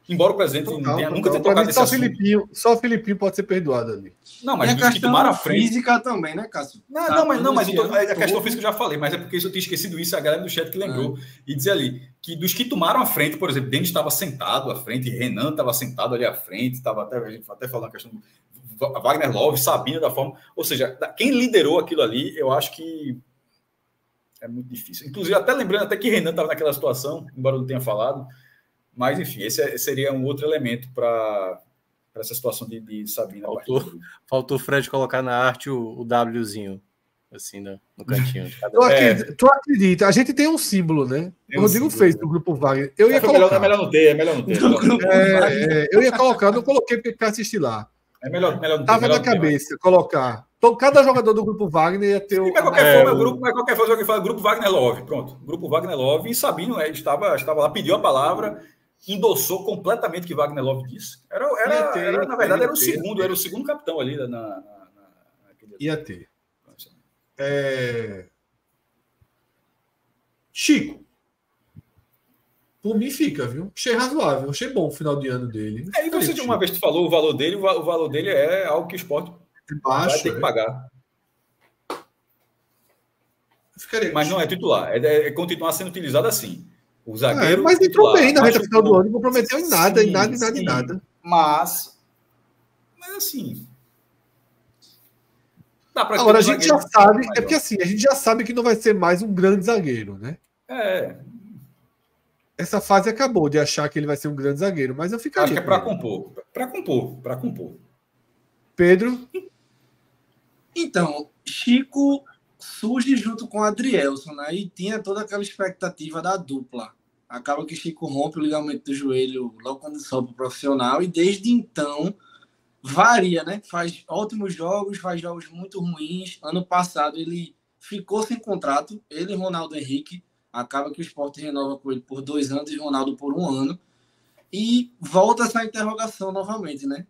embora o presidente nunca tenha tocado nesse assunto. Só o Filipinho pode ser perdoado ali. Não, mas dos que tomaram a frente... física também, né, Cássio? Mas a questão física eu já falei, mas é porque eu tinha esquecido isso, a galera do chat que lembrou. E dizer ali, que dos que tomaram a frente, por exemplo, Denis estava sentado à frente, Renan estava sentado ali à frente, estava a gente até falando a questão do Wagner Love, Sabina da forma... Ou seja, quem liderou aquilo ali, eu acho que é muito difícil. Inclusive, até lembrando até que Renan estava naquela situação, embora eu não tenha falado, mas, enfim, esse seria um outro elemento para essa situação de Sabina. Faltou o Fred colocar na arte o Wzinho, assim, no cantinho. Tu acredita? A gente tem um símbolo, né? O Rodrigo fez do Grupo Wagner. Eu ia colocar. É melhor não ter. Eu ia colocar, não coloquei para assistir lá. É melhor não ter. Tava na cabeça colocar. Então, cada jogador do Grupo Wagner ia ter o. Mas qualquer forma, alguém fala Grupo Wagner Love. Pronto. Grupo Wagner Love. E Sabino estava lá, pediu a palavra, endossou completamente o que Wagner Love disse. Na verdade, era o segundo capitão ali Ia ter. Chico. Por mim fica, viu? Achei razoável, achei bom o final de ano dele. E você uma vez tu falou o valor dele é algo que o esporte vai ter que pagar. Mas não é titular, é continuar sendo utilizado assim. O zagueiro. Mas entrou bem na reta final do ano, não prometeu em nada. Mas assim. Agora a gente já sabe, é porque assim, a gente já sabe que não vai ser mais um grande zagueiro, né? Essa fase acabou de achar que ele vai ser um grande zagueiro, mas eu ficaria. Acho que é para compor. Para compor. Pedro? Então, Chico surge junto com o Adrielson, né? E tinha toda aquela expectativa da dupla. Acaba que Chico rompe o ligamento do joelho logo quando sobe pro profissional e desde então varia, né? Faz ótimos jogos, faz jogos muito ruins. Ano passado ele ficou sem contrato, ele e Ronaldo Henrique. Acaba que o Sport renova com ele por 2 anos e Ronaldo por 1 ano. E volta essa interrogação novamente, né?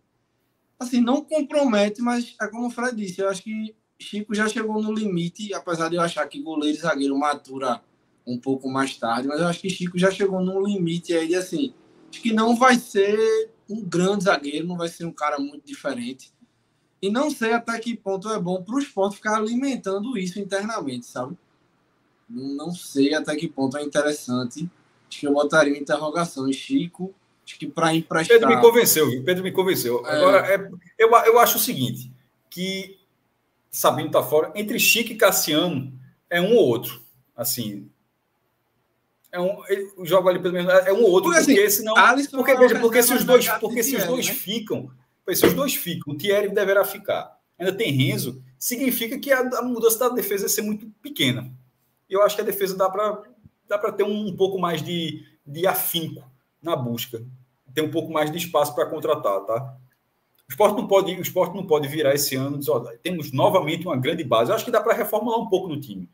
Assim, não compromete, mas é como o Fred disse, eu acho que Chico já chegou no limite, apesar de eu achar que goleiro e zagueiro matura um pouco mais tarde, mas eu acho que Chico já chegou no limite aí de assim, acho que não vai ser um grande zagueiro, não vai ser um cara muito diferente. E não sei até que ponto é bom para o Sport ficar alimentando isso internamente, sabe? Não sei até que ponto é interessante. Acho que eu botaria uma interrogação em Chico. Acho que para emprestar... Pedro me convenceu. Agora, eu acho o seguinte, que Sabino está fora. Entre Chico e Cassiano, é um ou outro. Assim, o jogo ali, pelo menos, é um ou outro. Porque senão... Porque se os dois ficam... Se os dois ficam, o Thierry deverá ficar. Ainda tem Renzo, significa que a mudança da defesa vai ser muito pequena. Eu acho que a defesa dá para ter um pouco mais de afinco na busca. Ter um pouco mais de espaço para contratar, tá? O Sport não pode virar esse ano e dizer, temos novamente uma grande base. Eu acho que dá para reformular um pouco no time.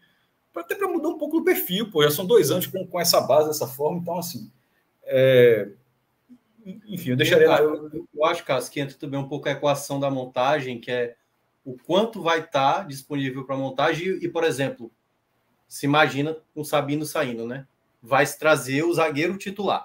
Até para mudar um pouco o perfil, já são 2 anos com essa base, dessa forma. Então, assim... Enfim, eu deixaria... Eu acho, Cássio, que entra também um pouco a equação da montagem, que é o quanto vai estar disponível para montagem e, por exemplo... Se imagina com o Sabino saindo, né? Vai se trazer o zagueiro titular.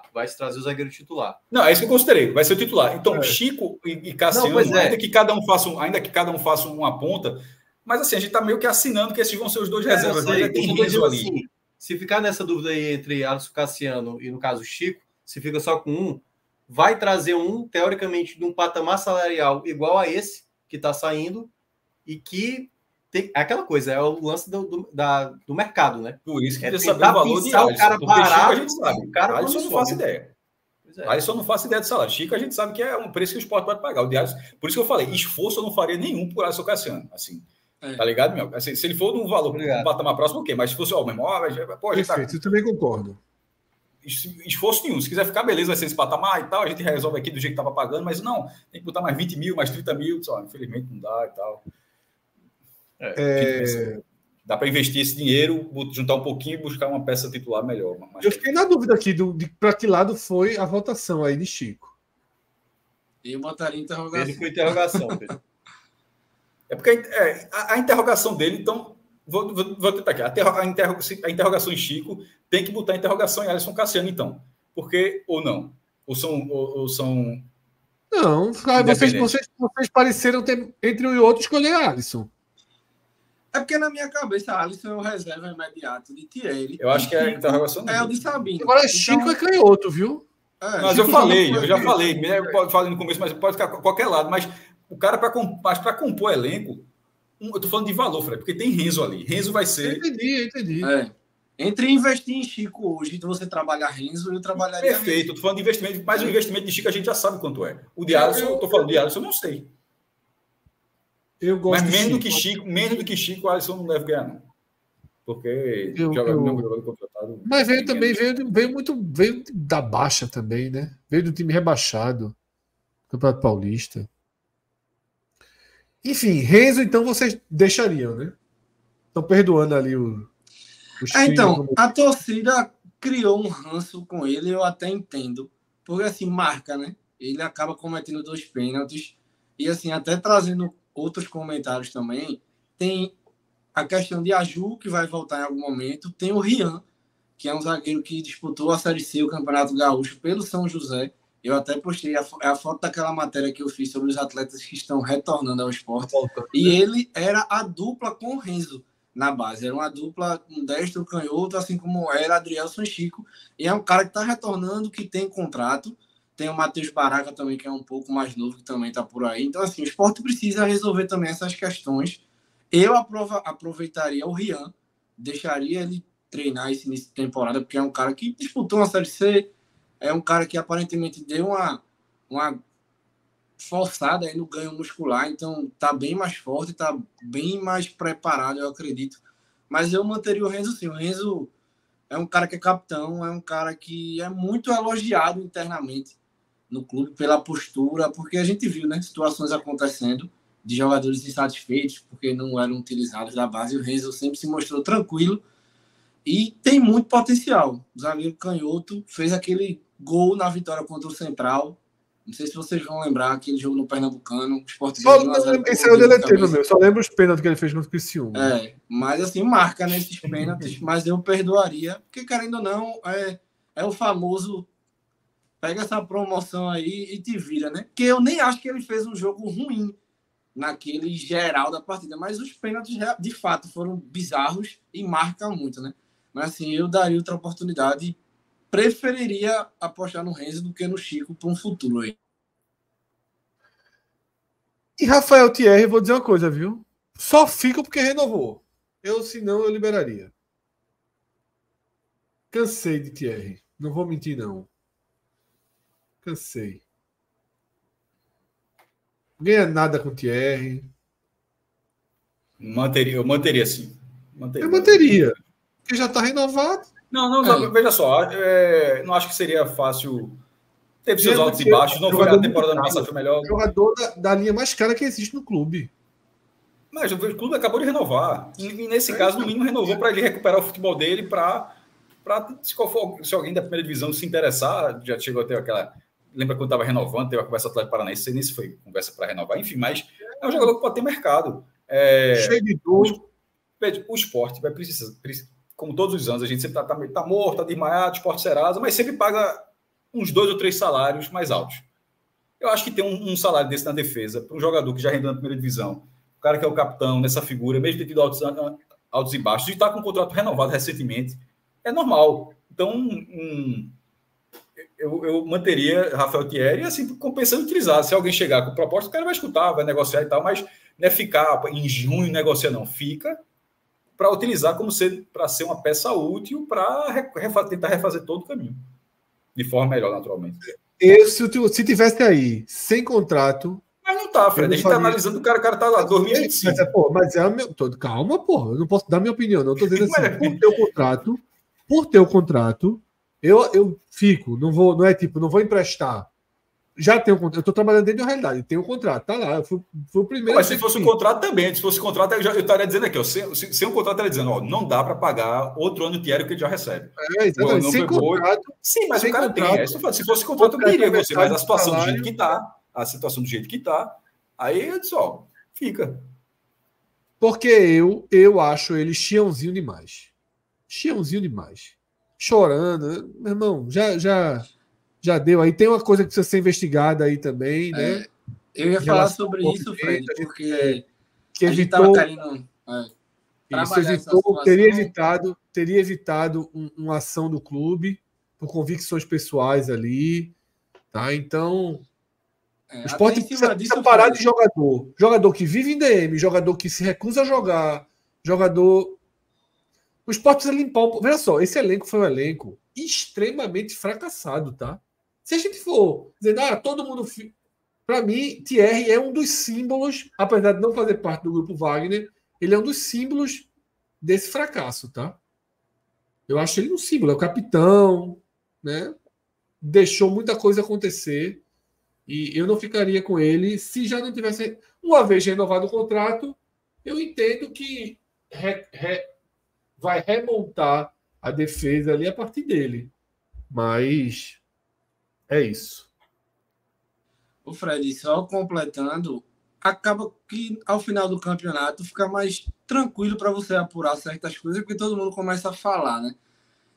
Não, é isso que eu considerei. Vai ser o titular. Então, Chico e Cassiano, ainda que cada um faça uma ponta, mas assim, a gente está meio que assinando que esses vão ser os 2 reservas. Tem Renzo ali. Assim, se ficar nessa dúvida aí entre Alisson Cassiano e, no caso, Chico, se fica só com um, vai trazer um, teoricamente, de um patamar salarial igual a esse que está saindo e que tem aquela coisa, é o lance do mercado, né? Por isso que precisa saber o valor de Alisson. O cara barato, a gente sabe. Alisson não faço ideia. Alisson não faço ideia do salário. Chico a gente sabe que é um preço que o Sport pode pagar. O de Alisson, por isso que eu falei, esforço eu não faria nenhum por Alisson Cassiano. Assim, tá ligado, meu? Assim, se ele for de um valor, um patamar próximo, ok. Mas se fosse o mesmo, a gente tá... Eu também concordo. Esforço nenhum. Se quiser ficar, beleza, vai ser esse patamar e tal. A gente resolve aqui do jeito que estava pagando, mas não, tem que botar mais 20 mil, mais 30 mil. Só, infelizmente não dá e tal. Dá para investir esse dinheiro, juntar um pouquinho e buscar uma peça titular melhor. Eu fiquei na dúvida aqui para que lado foi a votação aí de Chico. Eu botaria interrogação. Ele foi interrogação, Pedro. É porque a interrogação dele, então, vou tentar aqui. A interrogação em Chico tem que botar a interrogação em Alisson Cassiano, então. Porque, ou não? Ou são Não, vocês pareceram ter, entre um e outro, escolher Alisson. É porque na minha cabeça, Alisson é o reserva imediato de Thierry. Eu acho que é a interrogação. É o de Sabino. Agora, Chico é canhoto, viu? Mas eu já falei, falei no começo, mas pode ficar qualquer lado. Mas o cara, para compor elenco, eu tô falando de valor, Fred, porque tem Renzo ali. Renzo vai ser. Entendi. Entre investir em Chico hoje e você trabalhar Renzo, eu trabalharia. Perfeito, eu tô falando de investimento, mas o investimento de Chico a gente já sabe quanto é. O de Alisson, eu tô falando de Alisson, eu não sei. Eu gosto mas menos do que Chico, o Alisson não deve ganhar, não. Porque jogador contratado. Mas veio também, veio da baixa também, né? Veio do time rebaixado. Campeonato Paulista. Enfim, Renzo, então vocês deixariam, né? Estão perdoando ali o. Então, a torcida criou um ranço com ele, eu até entendo. Porque assim, marca, né? Ele acaba cometendo 2 pênaltis. E assim, até trazendo outros comentários também, tem a questão de Aju, que vai voltar em algum momento. Tem o Rian, que é um zagueiro que disputou a Série C, o Campeonato Gaúcho, pelo São José. Eu até postei a foto daquela matéria que eu fiz sobre os atletas que estão retornando ao esporte. E ele era a dupla com o Renzo na base. Era uma dupla, um destro, canhoto, assim como era Adrielson e Chico. E é um cara que está retornando, que tem contrato. Tem o Matheus Baraca também, que é um pouco mais novo, que também está por aí. Então, assim, o esporte precisa resolver também essas questões. Eu aproveitaria o Rian, deixaria ele treinar esse início de temporada, porque é um cara que disputou uma Série C, é um cara que aparentemente deu uma forçada aí no ganho muscular, então tá bem mais forte, tá bem mais preparado, eu acredito. Mas eu manteria o Renzo sim. O Renzo é um cara que é capitão, é um cara que é muito elogiado internamente no clube pela postura, porque a gente viu, né, situações acontecendo de jogadores insatisfeitos porque não eram utilizados da base. O Renzo sempre se mostrou tranquilo e tem muito potencial. O zagueiro canhoto fez aquele gol na vitória contra o Central. Não sei se vocês vão lembrar aquele jogo no Pernambucano. O Sport esse é o deleteiro meu. Só lembro os pênaltis que ele fez no Criciúma. Mas assim, marca nesses pênaltis. Mas eu perdoaria, porque querendo ou não, é o famoso pega essa promoção aí e te vira, né? Que eu nem acho que ele fez um jogo ruim naquele geral da partida, mas os pênaltis de fato foram bizarros e marcam muito, né? Mas assim, eu daria outra oportunidade, preferiria apostar no Renzo do que no Chico para um futuro aí. E Rafael Thierry, vou dizer uma coisa, viu? Só fica porque renovou. Senão eu liberaria. Cansei de Thierry. Não vou mentir, não. Cansei. Ganha nada com Thierry. Eu manteria sim. Eu manteria. Porque já está renovado. Não, veja só. Não acho que seria fácil. Teve seus altos e baixos. Não foi a temporada passada, foi melhor. Jogador da linha mais cara que existe no clube. Mas o clube acabou de renovar. E nesse caso, no mínimo, renovou para ele recuperar o futebol dele. Se alguém da primeira divisão se interessar, já chegou até aquela. Lembra quando estava renovando, teve a conversa Atlético Paranaense, sei nem se foi conversa para renovar, enfim, mas é um jogador que pode ter mercado. Cheio de dor. O esporte vai precisar, como todos os anos, a gente sempre está morto, está desmaiado, esporte Serasa, mas sempre paga uns 2 ou 3 salários mais altos. Eu acho que tem um salário desse na defesa, para um jogador que já rendeu na primeira divisão, o cara que é o capitão nessa figura, mesmo ter tido altos e baixos, e está com um contrato renovado recentemente, é normal. Então, eu manteria Rafael Thierry, assim, compensando utilizar. Se alguém chegar com proposta, o cara vai escutar, vai negociar e tal, mas não é ficar em junho negociar, não. Fica para utilizar para ser uma peça útil para tentar refazer todo o caminho. De forma melhor, naturalmente. Se tivesse aí, sem contrato... Mas não tá, Fred. A gente está analisando o cara tá lá, 2025. Mas calma, porra. Eu não posso dar minha opinião, não. Estou dizendo assim, por ter o contrato, eu fico, não vou emprestar. Já tenho um contrato, eu estou trabalhando dentro da realidade, tenho um contrato, tá lá, eu fui o primeiro. Mas se fosse um contrato também, se fosse um contrato, eu estaria dizendo aqui, ó, sem um contrato, eu estaria dizendo, ó, não dá para pagar outro ano de Thierry que ele já recebe. Exatamente. Sem contrato. Sim, mas o cara tem. Se fosse contrato, eu diria você, mas a situação do jeito que está, aí eu disse, ó, fica. Porque eu acho ele chiãozinho demais. chorando. Meu irmão, já deu aí. Tem uma coisa que precisa ser investigada aí também, né? Eu ia Em falar relação sobre ao isso, movimento, Fred, a gente, porque que a gente tava evitou. querendo Isso, trabalhar essa evitou, situação. teria evitado uma ação do clube por convicções pessoais ali, tá? Então, o Até esporte em cima precisa disso, parar Fred, de jogador. Jogador que vive em DM, jogador que se recusa a jogar, jogador. O esporte precisa limpar um. Veja só, esse elenco foi um elenco extremamente fracassado, tá? Se a gente for dizendo, todo mundo. Para mim, Thierry é um dos símbolos, apesar de não fazer parte do grupo Wagner, ele é um dos símbolos desse fracasso, tá? Eu acho ele um símbolo, é o capitão, né? Deixou muita coisa acontecer e eu não ficaria com ele se já não tivesse. Uma vez renovado o contrato, eu entendo que vai remontar a defesa ali a partir dele. Mas é isso. o Fred, só completando, acaba que ao final do campeonato fica mais tranquilo para você apurar certas coisas, porque todo mundo começa a falar, né?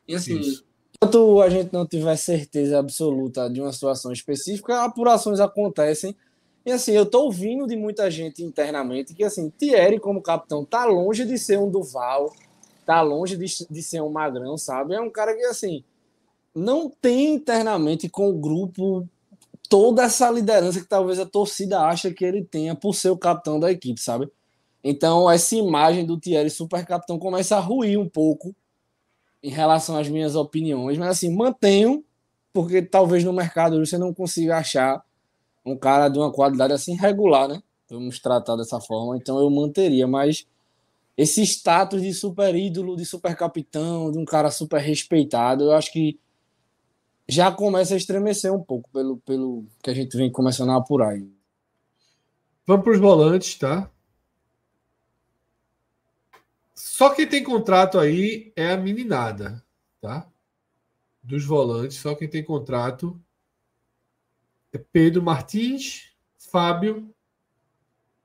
E assim, Isso. enquanto a gente não tiver certeza absoluta de uma situação específica, apurações acontecem. E assim, eu tô ouvindo de muita gente internamente que assim, Thierry como capitão tá longe de ser um Duval, tá longe de ser um Magrão, sabe? É um cara que assim, não tem internamente com o grupo toda essa liderança que talvez a torcida acha que ele tenha por ser o capitão da equipe, sabe? Então, essa imagem do Thierry super capitão começa a ruir um pouco em relação às minhas opiniões, mas assim, mantenho, porque talvez no mercado você não consiga achar um cara de uma qualidade assim regular, né? Vamos tratar dessa forma, então eu manteria, mas esse status de super ídolo, de super capitão, de um cara super respeitado, eu acho que já começa a estremecer um pouco pelo que a gente vem começando a apurar aí. Vamos para os volantes, tá? Só quem tem contrato aí é a meninada, tá? Dos volantes, só quem tem contrato é Pedro Martins, Fábio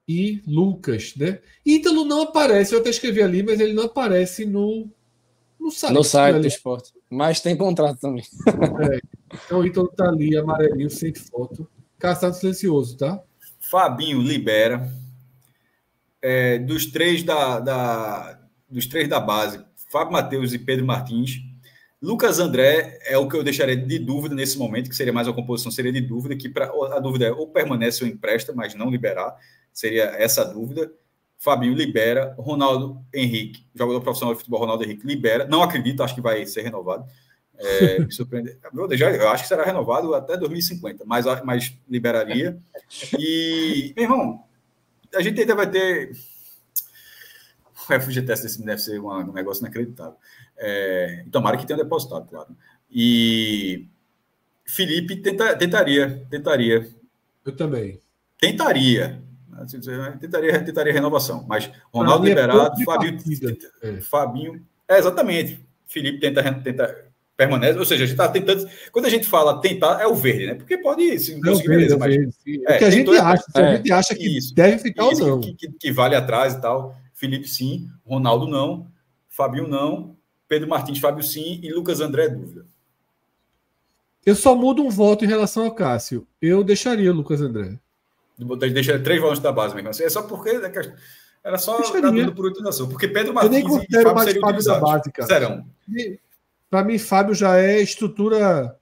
e Lucas, né? Ítalo não aparece, eu até escrevi ali, mas ele não aparece no site. No site do esporte. Mas tem contrato também. Então o Ítalo tá ali, amarelinho, sem foto. Caçado silencioso, tá? Fabinho libera. Dos três da base, Fábio Matheus e Pedro Martins. Lucas André é o que eu deixaria de dúvida nesse momento, que seria mais uma composição, seria de dúvida, que a dúvida é ou permanece ou empresta, mas não liberar, seria essa a dúvida. Fabinho libera, Ronaldo Henrique, jogador profissional de futebol, Ronaldo Henrique libera, não acredito, acho que vai ser renovado, me surpreende, eu acho que será renovado até 2050, mas liberaria. E, meu irmão, a gente ainda vai ter... O FGTS desse deve ser um negócio inacreditável. Tomara que tenha depositado, claro. E Felipe tentaria. Eu também. Tentaria renovação. Mas Ronaldo liberado, Fabinho... exatamente. Felipe tenta permanece, ou seja, a gente está tentando... Quando a gente fala tentar, é o verde, né? Porque pode, se não conseguir, beleza. Mas, o que a gente acha, se a gente acha que isso, deve ficar ou não. Que vale atrás e tal. Felipe sim, Ronaldo não, Fabinho não, Pedro Martins, Fábio sim e Lucas André dúvida. Eu só mudo um voto em relação ao Cássio. Eu deixaria o Lucas André. Deixa 3 volantes da base mesmo. É só porque era só na dúvida por utilização. Porque Pedro Martins e Fábio seriam utilizados. Serão. Para mim, Fábio já é estrutura,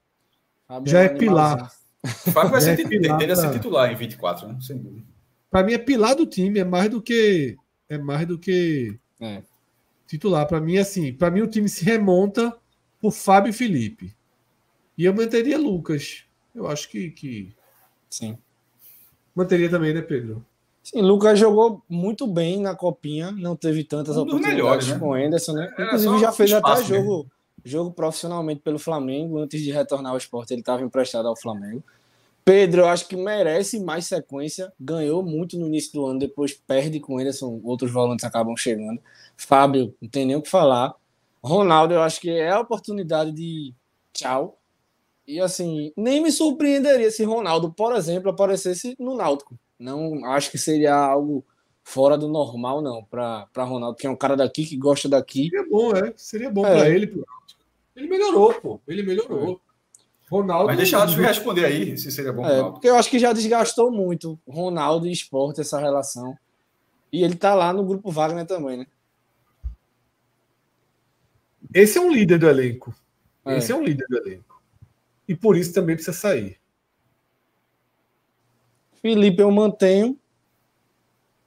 já é pilar. Fábio vai ser titular em 24, né? Sem dúvida. Para mim é pilar do time, é mais do que titular. Para mim, assim, para mim o time se remonta por Fábio e Felipe. E eu manteria Lucas. Eu acho que... Sim. Manteria também, né, Pedro? Sim, Lucas jogou muito bem na Copinha, não teve tantas oportunidades melhores, né? Com o Anderson, né? Inclusive já fez até jogo profissionalmente pelo Flamengo. Antes de retornar ao esporte, ele estava emprestado ao Flamengo. Pedro, eu acho que merece mais sequência. Ganhou muito no início do ano, depois perde com o Anderson, outros volantes acabam chegando. Fábio, não tem nem o que falar. Ronaldo, eu acho que é a oportunidade de tchau. E assim, nem me surpreenderia se Ronaldo, por exemplo, aparecesse no Náutico. Não acho que seria algo fora do normal, não, para Ronaldo, que é um cara daqui, que gosta daqui. Seria bom para ele. Ele melhorou, pô. Ele melhorou. Ronaldo. Mas deixa eu responder aí, se seria bom. Porque eu acho que já desgastou muito Ronaldo e Sport essa relação. E ele tá lá no grupo Wagner também, né? Esse é um líder do elenco. É. Esse é um líder do elenco. E por isso também precisa sair. Felipe eu mantenho.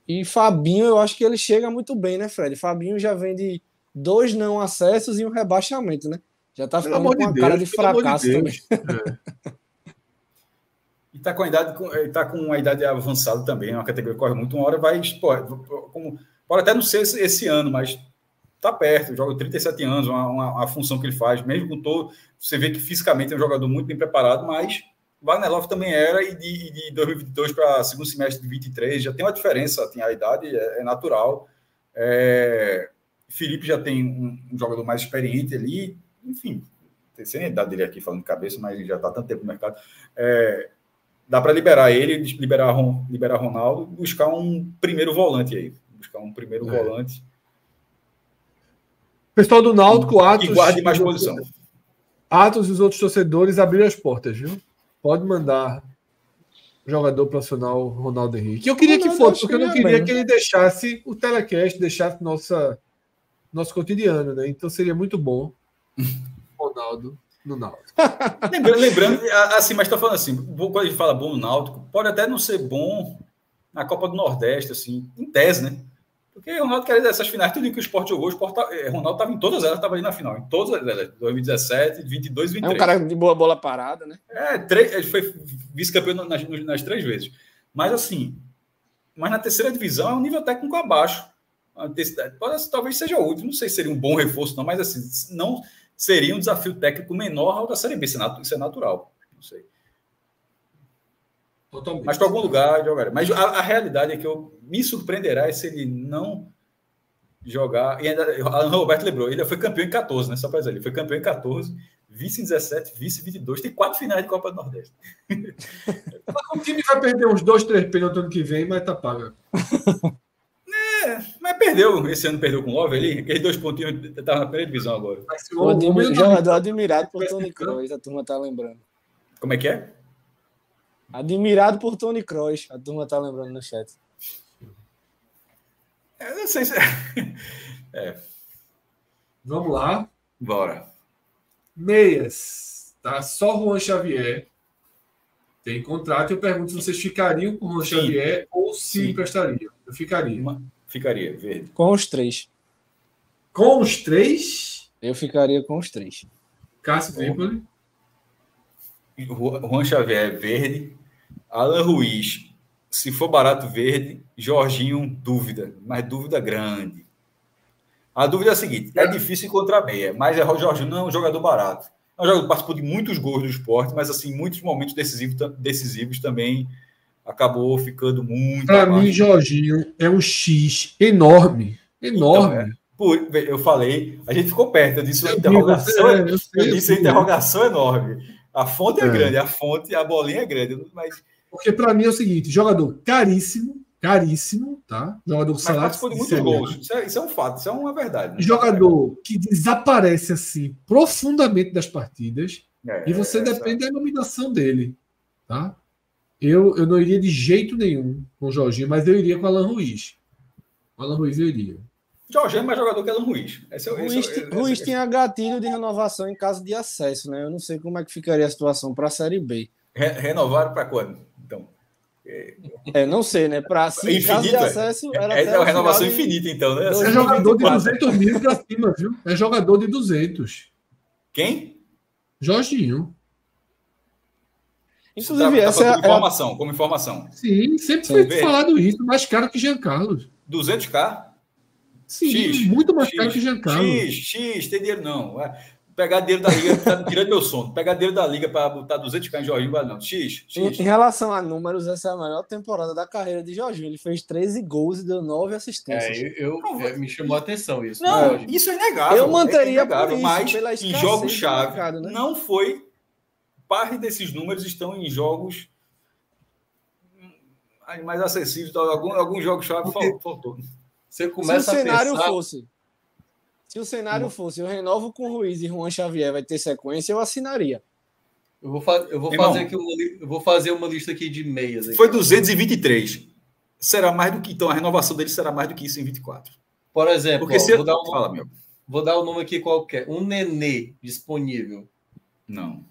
E Fabinho, eu acho que ele chega muito bem, né, Fred? Fabinho já vem de 2 não acessos e um rebaixamento, né? Já tá ficando com uma cara de fracasso também. E tá com a idade, tá com uma idade avançada também, é uma categoria que corre muito, uma hora vai, pode até não ser esse ano, mas tá perto, joga 37 anos, uma função que ele faz, mesmo com todo, você vê que fisicamente é um jogador muito bem preparado, mas Wagner Love também era, e de 2022 para segundo semestre de 23, já tem uma diferença, tem a idade, é natural. Felipe já tem um jogador mais experiente ali, enfim, sem a idade dele aqui falando de cabeça, mas já está tanto tempo no mercado. Dá para liberar ele, liberar Ronaldo, buscar um primeiro volante aí. Volante. Pessoal do Náutico, Atos. Que guarde mais posição. Atos e os outros torcedores abriram as portas, viu? Pode mandar jogador profissional Ronaldo Henrique. Eu queria que fosse, porque eu não queria que ele deixasse o telecast, deixasse nosso cotidiano, né? Então seria muito bom Ronaldo no Náutico. Lembrando, assim, mas estou falando assim, quando a gente fala bom no Náutico, pode até não ser bom na Copa do Nordeste, assim, em tese, né? Porque o Ronaldo quer dessas finais, tudo que o Sport jogou, Ronaldo estava em todas elas, estava ali na final, em todas elas, 2017, 22 e 23. É um cara de boa bola parada, né? Ele foi vice-campeão nas 3 vezes. Mas assim, na terceira divisão é um nível técnico abaixo. Talvez seja útil, não sei se seria um bom reforço, não, mas assim, não seria um desafio técnico menor ao da Série B, isso é natural, não sei. Totalmente. Mas para algum lugar jogaria. Mas a realidade é que me surpreenderá se ele não jogar. E ainda, Alan Roberto lembrou, ele foi campeão em 14, né? Só para dizer, ele foi campeão em 14, vice em 17, vice em 22, tem 4 finais de Copa do Nordeste. O time vai perder uns 2, 3 pênaltis ano que vem, mas tá pago. Mas perdeu, esse ano perdeu com o Love ali, aqueles 2 pontinhos estavam na primeira divisão agora. O jogador admirado por Tony Kroos, a turma tá lembrando. Como é que é? Admirado por Tony Kroos, a turma tá lembrando no chat. Eu não sei se... Vamos lá. Bora. Meias. Tá? Só Juan Xavier tem contrato. Eu pergunto se vocês ficariam com o Juan Xavier ou se emprestariam. Eu ficaria. Ficaria, verde. Com os 3. Com os 3? Eu ficaria com os 3. Cássio Trípoli. Juan Xavier, verde. Alan Ruiz, se for barato, verde. Jorginho, dúvida, mas dúvida grande. A dúvida é a seguinte: é difícil encontrar meia, mas o Jorginho não é um jogador barato. É um jogador que participou de muitos gols do esporte, mas assim, muitos momentos decisivos também acabou ficando muito. Para mim, Jorginho é um X enorme. Enorme. Então, eu falei, a gente ficou perto, eu disse uma interrogação. Eu disse uma interrogação enorme. A fonte é grande, a bolinha é grande, mas. Porque para mim é o seguinte: jogador caríssimo, tá? Jogador com salário. Participou de muitos gols. Isso é um fato, isso é uma verdade. Né? Jogador que desaparece assim profundamente das partidas e você depende da nominação dele, tá? Eu não iria de jeito nenhum com o Jorginho, mas eu iria com o Alan Ruiz. O Alan Ruiz eu iria. Jorginho é mais jogador que Alan Ruiz. Ruiz tinha gatilho de renovação em caso de acesso, né? Eu não sei como é que ficaria a situação para a Série B. Renovaram para quando? Então. Não sei, né? Para assim, caso de acesso, era até uma renovação infinita, então, né? É jogador de 200 mil para cima, viu? É jogador de 200. Quem? Jorginho. Inclusive, essa como informação. Sim, sempre foi falado isso. Mais caro que Jean Carlos. 200k? Sim, muito mais caro que Jean Carlos. X, tem dinheiro não. Pegar dinheiro da liga, tá tirando meu sono. Pegar dinheiro da liga para botar 200k em Jorginho, não. X. Em relação a números, essa é a melhor temporada da carreira de Jorginho. Ele fez 13 gols e deu 9 assistências. Me chamou a atenção isso. Não, isso é inegável. Eu manteria por isso, mas pela em jogos-chave, mercado, né? não foi... Parte desses números estão em jogos mais acessíveis. Alguns jogos-chave faltou. Você começa Se o cenário a pensar... fosse... Se o cenário fosse eu renovo com o Ruiz e Juan Xavier vai ter sequência, eu assinaria. Eu vou fazer uma lista aqui de meias. Aqui. Foi 223. Será mais do que... Então, a renovação dele será mais do que isso em 24. Por exemplo, Porque se vou dar um Fala, meu. Vou dar o nome aqui qualquer. Um Nenê disponível. Não.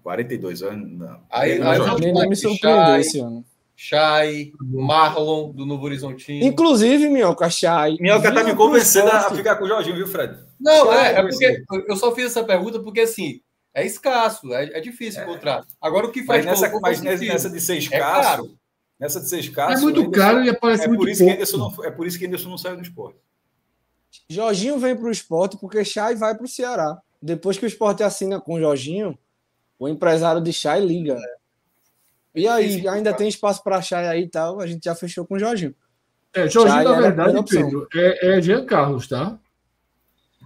42 anos. Não. Aí O Nenê me surpreendeu esse ano. Chay, Marlon, do Novo Horizontino. Inclusive, Minhoca, Chay. Minhoca tá me convencendo a ficar com o Jorginho, viu, Fred? Não, é porque eu só fiz essa pergunta porque, assim, é escasso, é difícil encontrar. Agora, o que faz... Mas nessa de ser escasso... caro. Nessa de ser escasso... É muito caro e aparece muito pouco. É por isso que Anderson não saiu do Sport. Jorginho vem para o Sport porque Chay vai para o Ceará. Depois que o Sport assina com o Jorginho, o empresário de Chay liga. E aí, ainda tem espaço para Chay aí e tal, a gente já fechou com o Jorginho. Jorginho, Chay na era a verdade, primeira opção. Pedro, é Jean Carlos, tá?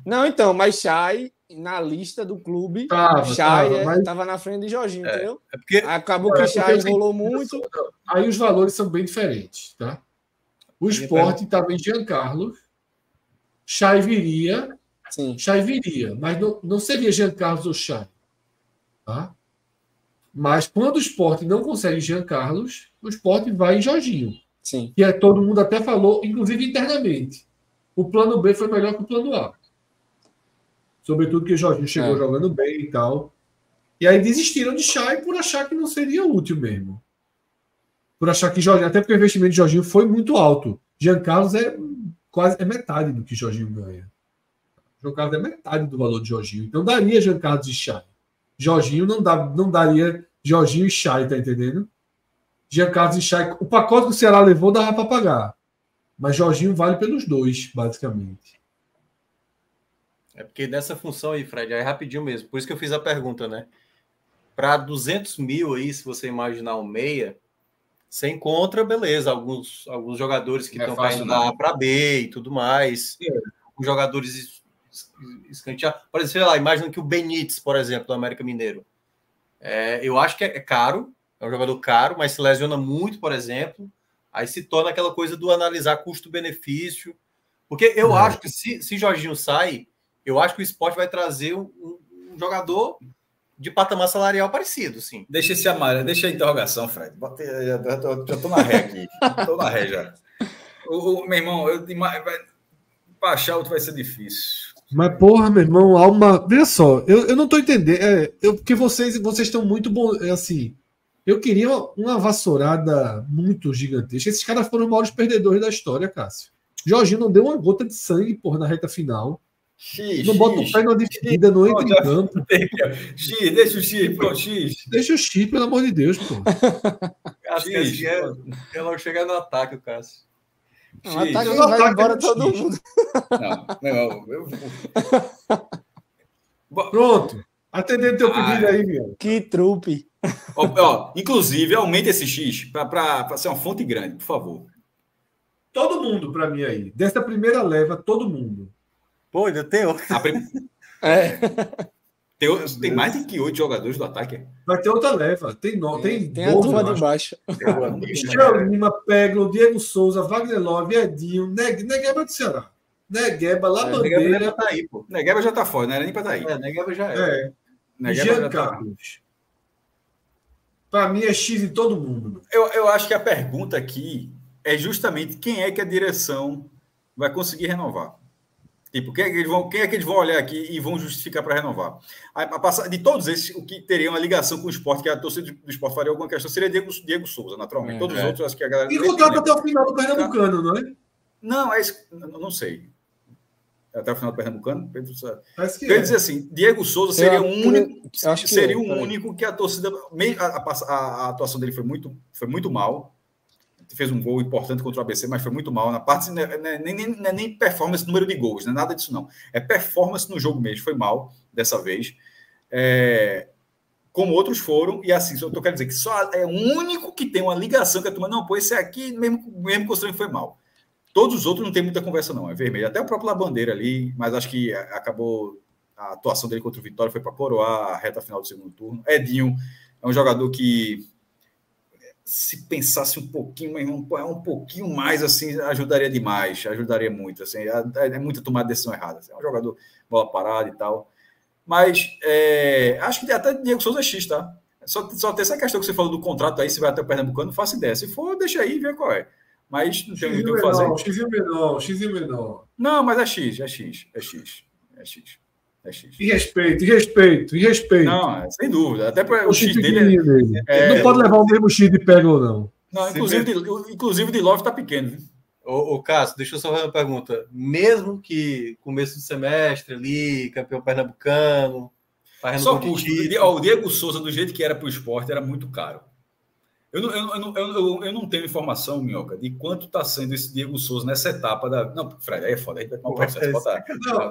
Não, então, mas Chay, na lista do clube, Chay estava na frente de Jorginho, entendeu? Porque, acabou que Chay enrolou muito. Aí os valores são bem diferentes, tá? O Sport estava em Jean Carlos, Chay viria, Sim. Chay viria, mas não seria Jean Carlos ou Chay, tá? Mas quando o Sport não consegue Jean Carlos, o Sport vai em Jorginho. Sim. Que todo mundo até falou, inclusive internamente. O plano B foi melhor que o plano A. Sobretudo que o Jorginho chegou jogando bem e tal. E aí desistiram de Chay por achar que não seria útil mesmo. Por achar que Jorginho, até porque o investimento de Jorginho foi muito alto. Jean Carlos é metade do que Jorginho ganha. Jean Carlos é metade do valor de Jorginho. Então daria Jean Carlos e Chay. Jorginho não daria Jorginho e Chay, tá entendendo? Jean Carlos e Chay, o pacote que o Ceará levou dava para pagar. Mas Jorginho vale pelos dois, basicamente. É porque nessa função aí, Fred, é rapidinho mesmo. Por isso que eu fiz a pergunta, né? Para 200 mil aí, se você imaginar um meia, você encontra, beleza, alguns jogadores que estão caindo da A para B e tudo mais. Os jogadores escanteados. Por exemplo, sei lá, imagina que o Benítez, por exemplo, do América Mineiro. Eu acho que é caro, é um jogador caro, mas se lesiona muito, por exemplo. Aí se torna aquela coisa do analisar custo-benefício. Porque eu acho que se Jorginho sai, eu acho que o Sport vai trazer um jogador de patamar salarial parecido, sim. Deixa esse amarelo, deixa a interrogação, Fred. Já tô na ré aqui. Tô na ré já. Meu irmão, para achar outro vai ser difícil. Mas, porra, meu irmão, veja só, eu não tô entendendo. Porque vocês estão muito bons. Assim, eu queria uma vassourada muito gigantesca. Esses caras foram os maiores perdedores da história, Cássio. Jorginho não deu uma gota de sangue, porra, na reta final. Não bota o pé na dividida, não entra em campo. X, deixa o X, pô, X. Deixa o X, pelo amor de Deus, pô. Cássio quer logo chegar no ataque, o Cássio. O ataque vai embora todo mundo. Pronto. Atendendo teu pedido aí, meu. Que trupe. Inclusive, aumente esse X para ser uma fonte grande, por favor. Todo mundo, para mim, aí. Dessa primeira leva, todo mundo. Pô, ainda tem outro. Tem mais de que 8 jogadores do ataque. Vai ter outra leva. Tem a turma de baixo. Michel Lima, Peglo, Diego Souza, Wagner Love, Edinho, Negueba do Ceará. Negueba, Labandeira. Negueba já tá aí, pô. Negueba já tá fora, não era nem para tá aí. Negueba já é. Jean Carlos. Para mim é X em todo mundo. Eu acho que a pergunta aqui é justamente quem é que a direção vai conseguir renovar. Tipo, quem é que eles vão olhar aqui e vão justificar para renovar? De todos esses, o que teria uma ligação com o Sport, que a torcida do Sport faria alguma questão, seria Diego Souza, naturalmente. Todos os outros, acho que a galera... E contrata até o final do Pernambucano, não é? Não, eu não sei. Até o final do Pernambucano? Pedro sabe. Eu ia dizer assim, Diego Souza seria o único que a torcida... A atuação dele foi muito mal. Fez um gol importante contra o ABC, mas foi muito mal. Na parte, nem performance, número de gols, não é nada disso, não. É performance no jogo mesmo, foi mal dessa vez. Como outros foram, e assim, eu quero dizer que só é o único que tem uma ligação que a turma, não, pô, esse aqui, mesmo construindo, foi mal. Todos os outros não tem muita conversa, não, é vermelho. Até o próprio Labandeira ali, mas acho que acabou a atuação dele contra o Vitória, foi para coroar a reta final do segundo turno. Edinho é um jogador que se pensasse um pouquinho, meu irmão, um pouquinho mais, assim, ajudaria demais, ajudaria muito, assim, é muita tomada de decisão errada. Assim, é um jogador bola parada e tal. Mas acho que até Diego Souza é X, tá? Só tem essa questão que você falou do contrato aí, se vai até o Pernambucano, não faço ideia. Se for, deixa aí e vê qual é. Mas não tem o que fazer. X menor. Não, mas é X. E respeito. Não, sem dúvida. Até para o X dele. Não pode levar o mesmo X de pega ou não. Não, inclusive de Love tá pequeno, viu? Ô Cássio, deixa eu só fazer uma pergunta. Mesmo que começo do semestre ali, campeão pernambucano, só custo. O Diego Souza, do jeito que era para o esporte, era muito caro. Eu não tenho informação, Minhoca, de quanto está sendo esse Diego Souza nessa etapa da. Não, Fred, aí é foda, aí vai tomar um processo.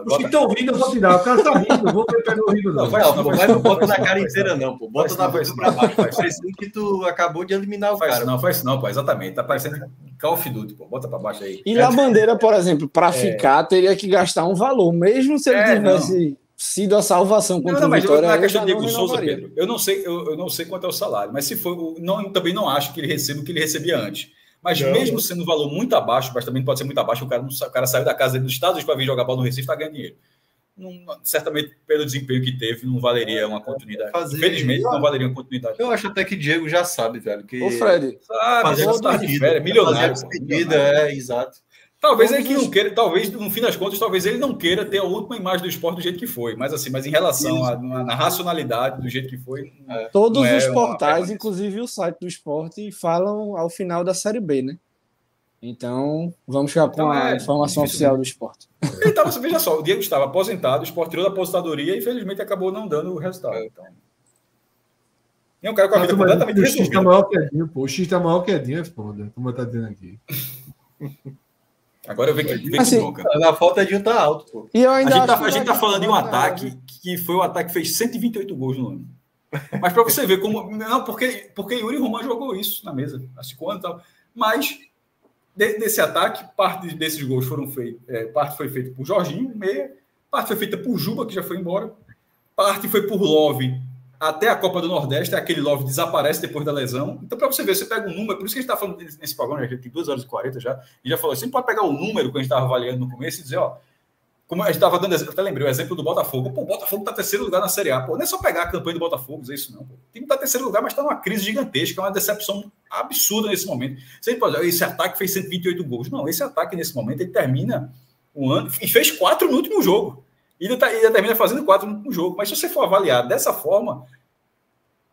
Os que estão rindo, eu vou tirar. O cara tá rindo, eu vou pegar o rindo, não. Não bota na cara inteira, não, pô. Bota na boca pra baixo. Parecendo que tu acabou de eliminar o cara. Não, faz não, pô, exatamente. Tá parecendo Call of Duty, pô. Bota pra baixo aí. E na bandeira, por exemplo, para ficar, teria que gastar um valor, mesmo se ele tivesse sido a salvação contra o Vitória. Na questão do Diego Souza, Pedro, eu não sei quanto é o salário, mas se for, também não acho que ele receba o que ele recebia antes. Mas mesmo sendo um valor muito abaixo, mas também pode ser muito abaixo, o cara saiu da casa dos Estados Unidos para vir jogar bola no Recife e está ganhando dinheiro. Certamente, pelo desempenho que teve, não valeria uma continuidade. Infelizmente, não valeria uma continuidade. Eu acho até que Diego já sabe, velho. Que Ô, Fred, sabe, de férias, milionário. Exato. Talvez ele que não queira, talvez, no fim das contas, talvez ele não queira ter a última imagem do esporte do jeito que foi. Mas assim, em relação à racionalidade do jeito que foi. Todos os portais, inclusive o site do esporte, falam ao final da Série B, né? Então, vamos ficar com a informação oficial do esporte. Veja só, o Diego estava aposentado, o esporte tirou da aposentadoria e infelizmente acabou não dando o resultado. Então. E um cara com a vida completamente resolvida. O X tá maior que Edinho, pô. O X tá maior que Edinho, é foda, como eu tá dizendo aqui. Agora eu vejo que bronca. Na falta de um tá alto, pô. E eu ainda a gente tá falando de um ataque que foi o ataque que fez 128 gols no ano. Mas para você ver como. Não, porque Yuri Román jogou isso na mesa, há 5 anos e tal. Mas desse ataque, parte desses gols foram feitos. Parte foi feita por Jorginho, meia, parte foi feita por Juba, que já foi embora, parte foi por Love. Até a Copa do Nordeste, aquele Love desaparece depois da lesão. Então, para você ver, você pega um número, por isso que a gente está falando nesse programa, a gente tem 2 horas e 40 já, e já falou, você pode pegar o número que a gente estava avaliando no começo e dizer, ó, como a gente estava dando, até lembrei o exemplo do Botafogo. Pô, o Botafogo está terceiro lugar na Série A. Pô, não é só pegar a campanha do Botafogo, dizer isso não. Pô. O time está terceiro lugar, mas está numa crise gigantesca, é uma decepção absurda nesse momento. Você pode dizer, esse ataque fez 128 gols. Não, esse ataque nesse momento, ele termina um ano, e fez 4 no último jogo. E ainda termina fazendo 4 no último jogo. Mas se você for avaliar dessa forma,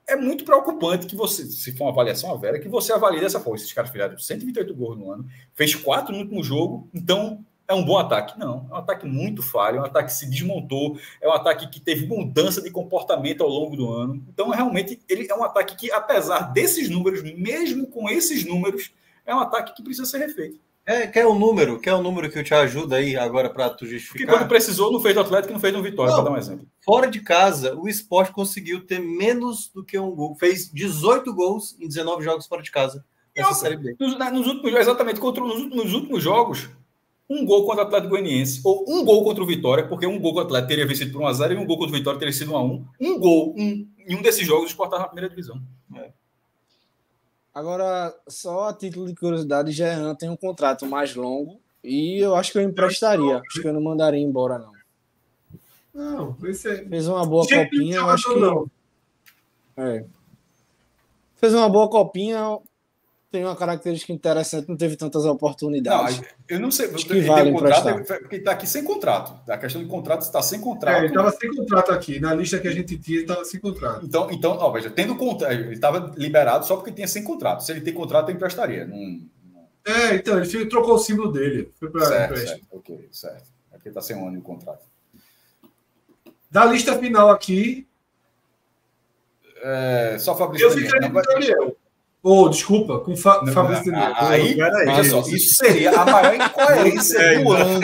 é muito preocupante que você, se for uma avaliação a vera, que você avalie dessa forma. Esses caras fizeram 128 gols no ano, fez 4 no último jogo, então é um bom ataque. Não, é um ataque muito falho, é um ataque que se desmontou, é um ataque que teve mudança de comportamento ao longo do ano. Então, realmente, ele é um ataque que, apesar desses números, mesmo com esses números, é um ataque que precisa ser refeito. Quer um número que te ajuda aí agora para tu justificar? Porque quando precisou, não fez do Atlético e não fez do Vitória, para dar um exemplo. Fora de casa, o Sport conseguiu ter menos do que um gol. Fez 18 gols em 19 jogos fora de casa nessa Série B. Nos últimos jogos, um gol contra o Atlético Goianiense, ou um gol contra o Vitória, porque um gol contra o Atlético teria vencido por 1-0 e um gol contra o Vitória teria sido 1-1. Um gol em um desses jogos, o Sport estava na primeira divisão. Agora, só a título de curiosidade, Jean tem um contrato mais longo e eu acho que eu emprestaria. Acho que eu não mandaria embora, não. Não, fez uma boa copinha, eu acho que... Fez uma boa copinha, tem uma característica interessante, não teve tantas oportunidades. Não, eu não sei, acho que vale emprestar. Porque está aqui sem contrato. A questão de contrato está sem contrato. Ele estava sem contrato aqui. Na lista que a gente tinha, ele estava sem contrato. Então ó, veja, tendo contrato, ele estava liberado só porque tinha sem contrato. Se ele tem contrato, eu emprestaria. Então, ele trocou o símbolo dele. Foi para certo. Ok, certo. É porque está sem um ano de contrato. Da lista final aqui. Só Fabrício. Eu ficaria com o Gabriel. Desculpa, com Fabrício Daniel. Aí, olha só, isso seria a maior incoerência do ano.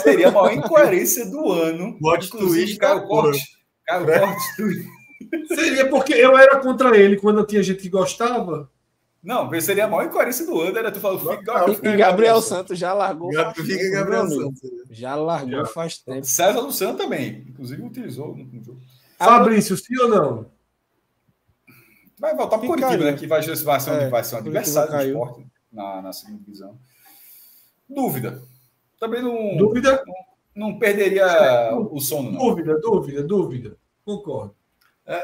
Seria a maior incoerência do ano. Inclusive, Caio Corte. Seria porque eu era contra ele quando tinha gente que gostava. Não, seria a maior incoerência do ano. Era tu falando, e Gabriel Santos já largou. Gabriel Santos. Já largou faz tempo. César Luciano também. Inclusive utilizou no jogo. Fabrício, sim ou não? Vai voltar para o Curitiba, né? Que vai ser um adversário do caiu. Sport na segunda divisão. Dúvida. Também não. Dúvida? Não perderia o sono, não. Dúvida. Concordo.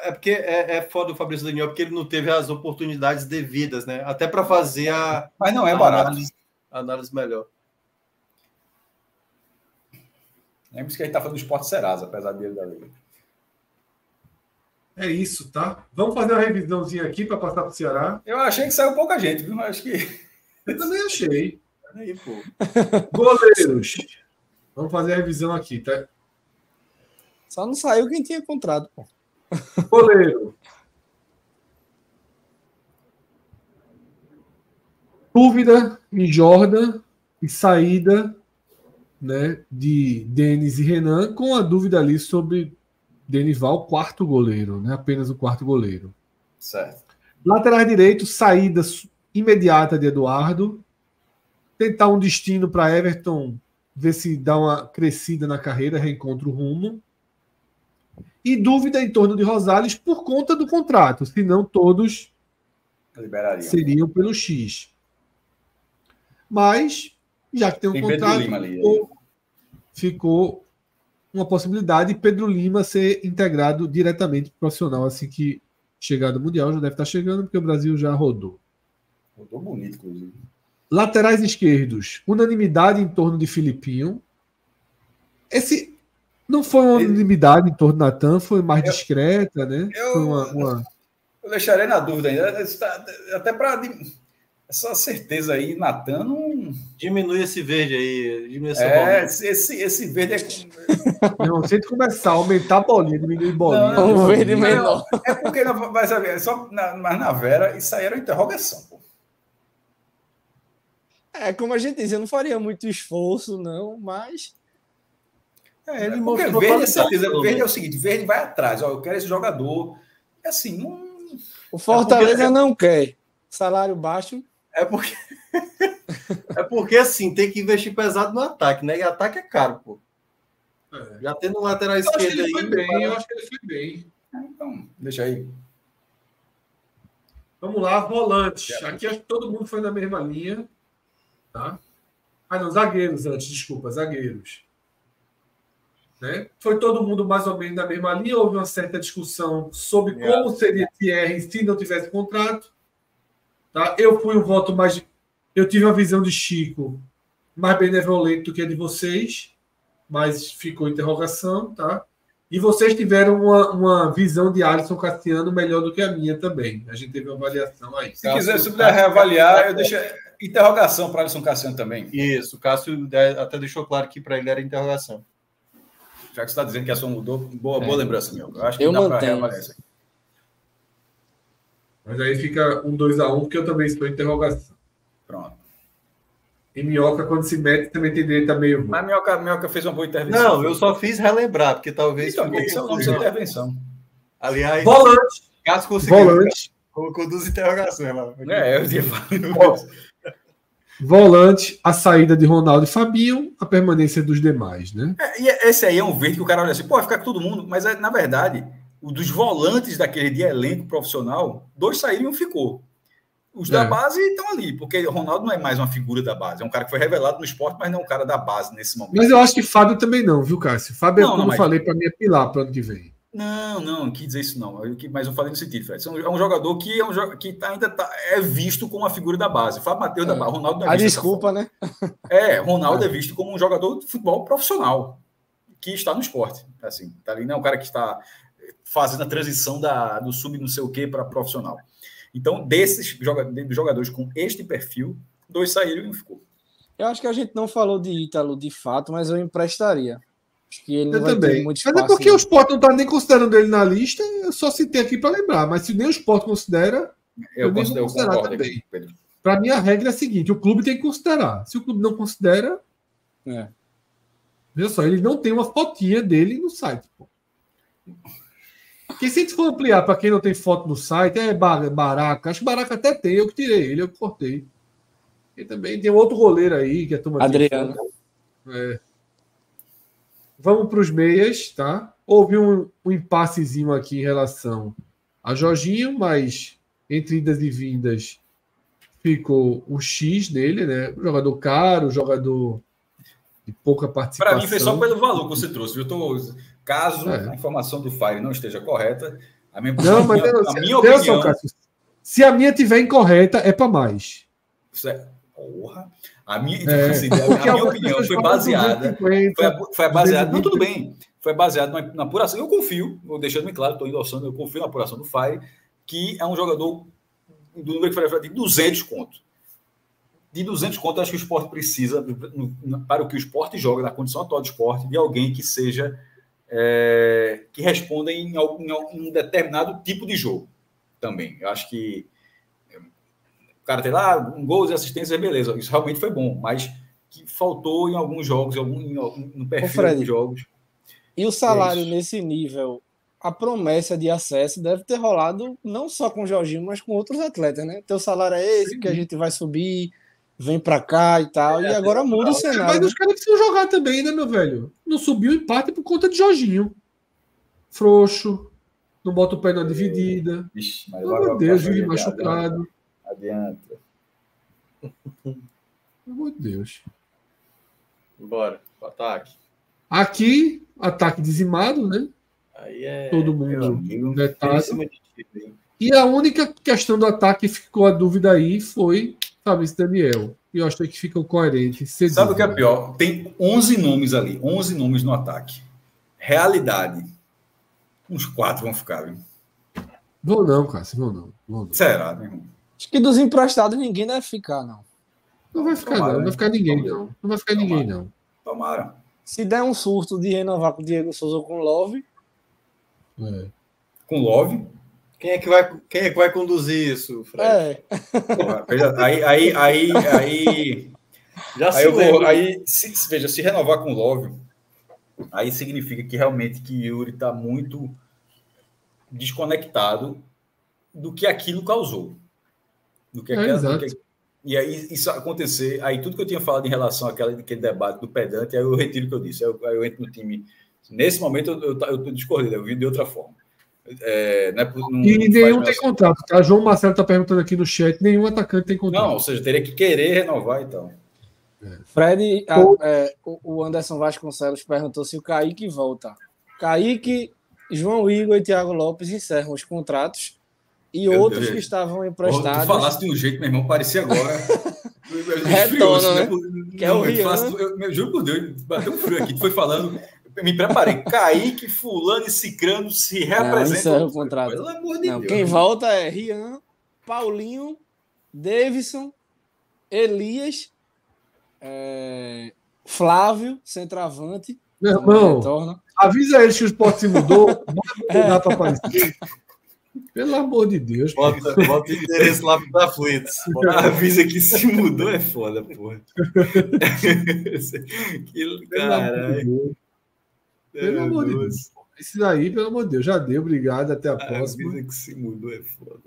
Porque é foda o Fabrício Daniel, porque ele não teve as oportunidades devidas, né? Até para fazer Mas não é barato. Análise melhor. Lembre-se que a gente está falando do Sport Serasa, apesar dele da Liga. É isso, tá? Vamos fazer uma revisãozinha aqui para passar para o Ceará. Eu achei que saiu pouca gente, viu? Acho que. Eu também achei. Aí, pô. Goleiros. Vamos fazer a revisão aqui, tá? Só não saiu quem tinha contrato, pô. Goleiro. Dúvida em Jordan e saída, né, de Denis e Renan, com a dúvida ali sobre Denival, quarto goleiro, né? Apenas o quarto goleiro. Certo. Lateral direito, saída imediata de Eduardo. Tentar um destino para Everton, ver se dá uma crescida na carreira, reencontra o rumo. E dúvida em torno de Rosales por conta do contrato, senão todos seriam pelo X. Mas, já que tem um contrato, ficou uma possibilidade de Pedro Lima ser integrado diretamente pro profissional assim que chegar do Mundial. Já deve estar chegando, porque o Brasil já rodou. Rodou bonito, inclusive. Laterais esquerdos, unanimidade em torno de Filipinho. Esse não foi uma unanimidade em torno do Natan, foi mais discreta, né? Foi uma... Eu deixarei na dúvida ainda. Até para essa certeza aí, Natan não. Diminui esse verde aí. Diminui essa esse verde é. Não, se a gente começar a aumentar a bolinha, diminuir a bolinha. Não, verde menor. É porque não vai saber, mas na Vera, isso aí era uma interrogação, pô. Como a gente diz, eu não faria muito esforço, não, mas. Ele porque mostrou verde é certeza. Verde é o seguinte: verde vai atrás. Ó, eu quero esse jogador. É assim, não. O Fortaleza não quer. Salário baixo. É porque assim, tem que investir pesado no ataque, né? E ataque é caro, pô. Já tendo um lateral esquerdo aí. Eu acho que ele foi bem. Então, deixa aí. Vamos lá, volante. Aqui acho que todo mundo foi na mesma linha. Tá? Não, zagueiros antes, desculpa, zagueiros. Né? Foi todo mundo mais ou menos na mesma linha. Houve uma certa discussão sobre como seria Thierry se não tivesse contrato. Tá? Eu fui um voto mais. Eu tive uma visão de Chico mais benevolente do que a de vocês, mas ficou interrogação, tá? E vocês tiveram uma visão de Alisson Cassiano melhor do que a minha também. A gente teve uma avaliação aí. Se quiser, se puder reavaliar, eu deixo interrogação para Alisson Cassiano também. Isso, o Cássio até deixou claro que para ele era interrogação. Já que você está dizendo que a sua mudou, boa lembrança, meu. Eu acho que eu dá para mantenho. reavaliar isso aqui. Mas aí fica 2-1, porque eu também estou em interrogação. Pronto. E Minhoca, quando se mete, também tem direito a meio. Mas Minhoca fez uma boa intervenção. Não, eu só fiz relembrar, porque talvez. Então, isso é o nome da intervenção. Aliás, volante. Cássio conseguiu. Volante. Colocou 2 interrogações lá. Eu ia falar. Volante, a saída de Ronaldo e Fabinho, a permanência dos demais, né? E esse aí é um verde que o cara olha assim, pô, vai ficar com todo mundo. Mas, na verdade, dos volantes daquele de elenco profissional, 2 saíram e 1 ficou. Os da base estão ali, porque o Ronaldo não é mais uma figura da base. É um cara que foi revelado no esporte, mas não é um cara da base nesse momento. Mas eu acho que Fábio também não, viu, Cássio? Fábio, como eu falei, para mim é pilar para o ano que vem. Não quis dizer isso não. Mas eu falei no sentido, Fred. É um jogador que, ainda é visto como uma figura da base. Fábio Matheus da base. Ronaldo não é visto. Desculpa, né? Ronaldo é visto como um jogador de futebol profissional que está no esporte. Assim, tá ali, não é um cara que está fazendo a transição do sub não sei o que para profissional. Então, desses jogadores com este perfil, 2 saíram e 1 ficou. Eu acho que a gente não falou de Ítalo de fato, mas eu emprestaria. Acho que ele não vai também ter muito espaço. Mas é porque o Sport não está nem considerando ele na lista, eu só citei aqui para lembrar. Mas se nem o Sport considera, eu nem vou considerar também. Para mim, a regra é a seguinte: o clube tem que considerar. Se o clube não considera, veja só, ele não tem uma fotinha dele no site. Pô. Porque se a gente for ampliar para quem não tem foto no site, é Baraca. Acho que Baraca até tem, eu que tirei ele, eu que cortei. E também tem outro goleiro aí, que é a turma Adriano. Vamos para os meias, tá? Houve um impassezinho aqui em relação a Jorginho, mas entre idas e vindas, ficou um X nele, né? Jogador caro, jogador de pouca participação. Para mim foi só pelo valor que você trouxe. Caso É. a informação do Fire não esteja correta, a minha, Não, mas a minha opinião... Cássio, se a minha tiver incorreta, é para mais. Porra. A minha opinião foi baseada. 250, foi baseada. Não, tudo bem. Foi baseado na apuração. Eu confio, deixando bem claro, estou endossando, eu confio na apuração do Fire, que é um jogador do número que foi de 200 conto. De 200 conto, acho que o esporte precisa, para o que o esporte joga, na condição atual do esporte, de alguém que seja. Que responda em um determinado tipo de jogo também. Eu acho que o cara tem lá um gol e assistência, beleza, isso realmente foi bom, mas que faltou em alguns jogos, no perfil dos jogos. E o salário nesse nível, a promessa de acesso deve ter rolado não só com o Jorginho, mas com outros atletas, né? Teu salário é esse, Sim. que a gente vai subir, vem pra cá e tal, e agora muda o cenário. Mas os caras precisam jogar também, né, meu velho? Não subiu o empate por conta de Jorginho. Frouxo, não bota o pé na dividida. Vixe, mas pelo amor de Deus, vive machucado. Adianta. Pelo amor de Deus. Bora, ataque. Aqui, ataque dizimado, né? Aí é. Todo mundo vetado. E a única questão do ataque que ficou a dúvida aí foi Fabrício Daniel. E eu acho que ficam coerentes. Sabe o que é pior? Tem 11 nomes ali, 11 nomes no ataque. Realidade. Uns 4 vão ficar, viu? Vão não, Cássio, vão não. Será, meu irmão? Acho que dos emprestados ninguém deve ficar, não. Não vai ficar, não. Não vai ficar ninguém, não. Não vai ficar ninguém, não. Tomara. Se der um surto de renovar com o Diego Souza ou com o Love. Com Love? Quem é que vai conduzir isso, Fred? Aí já aí eu vou, veja, se renovar com Love, aí significa que realmente que Yuri está muito desconectado do que aquilo causou. E aí isso acontecer, aí tudo que eu tinha falado em relação àquele debate do pedante, aí eu retiro o que eu disse. Aí eu entro no time. Nesse momento eu discordei, eu vi de outra forma. E nenhum tem contrato, tá? João Marcelo está perguntando aqui no chat, nenhum atacante tem contrato. Não, ou seja, teria que querer renovar e tal. Fred, o Anderson Vasconcelos perguntou se o Kaique volta. Kaique, João Igor e Thiago Lopes encerram os contratos e outros que estavam emprestados. Tu falasse de um jeito, meu irmão, parecia agora. Retorno, né? Que é o Rian. Eu juro por Deus, bateu um frio aqui. Tu foi falando, me preparei. Kaique, fulano e cicrano se reapresentam. Encerra o contrato. Pelo amor de Deus. Quem volta é Rian, Paulinho, Davidson, Elias, Flávio, centroavante. Meu irmão, avisa eles que o esporte se mudou. Dá para aparecer. Pelo amor de Deus. Bota o interesse lá para aflitos. Avisa que se mudou é foda, porra. Caralho. Pelo amor de Deus. Esse daí, pelo amor de Deus, já deu. Obrigado. Até a próxima. Avisa que se mudou é foda.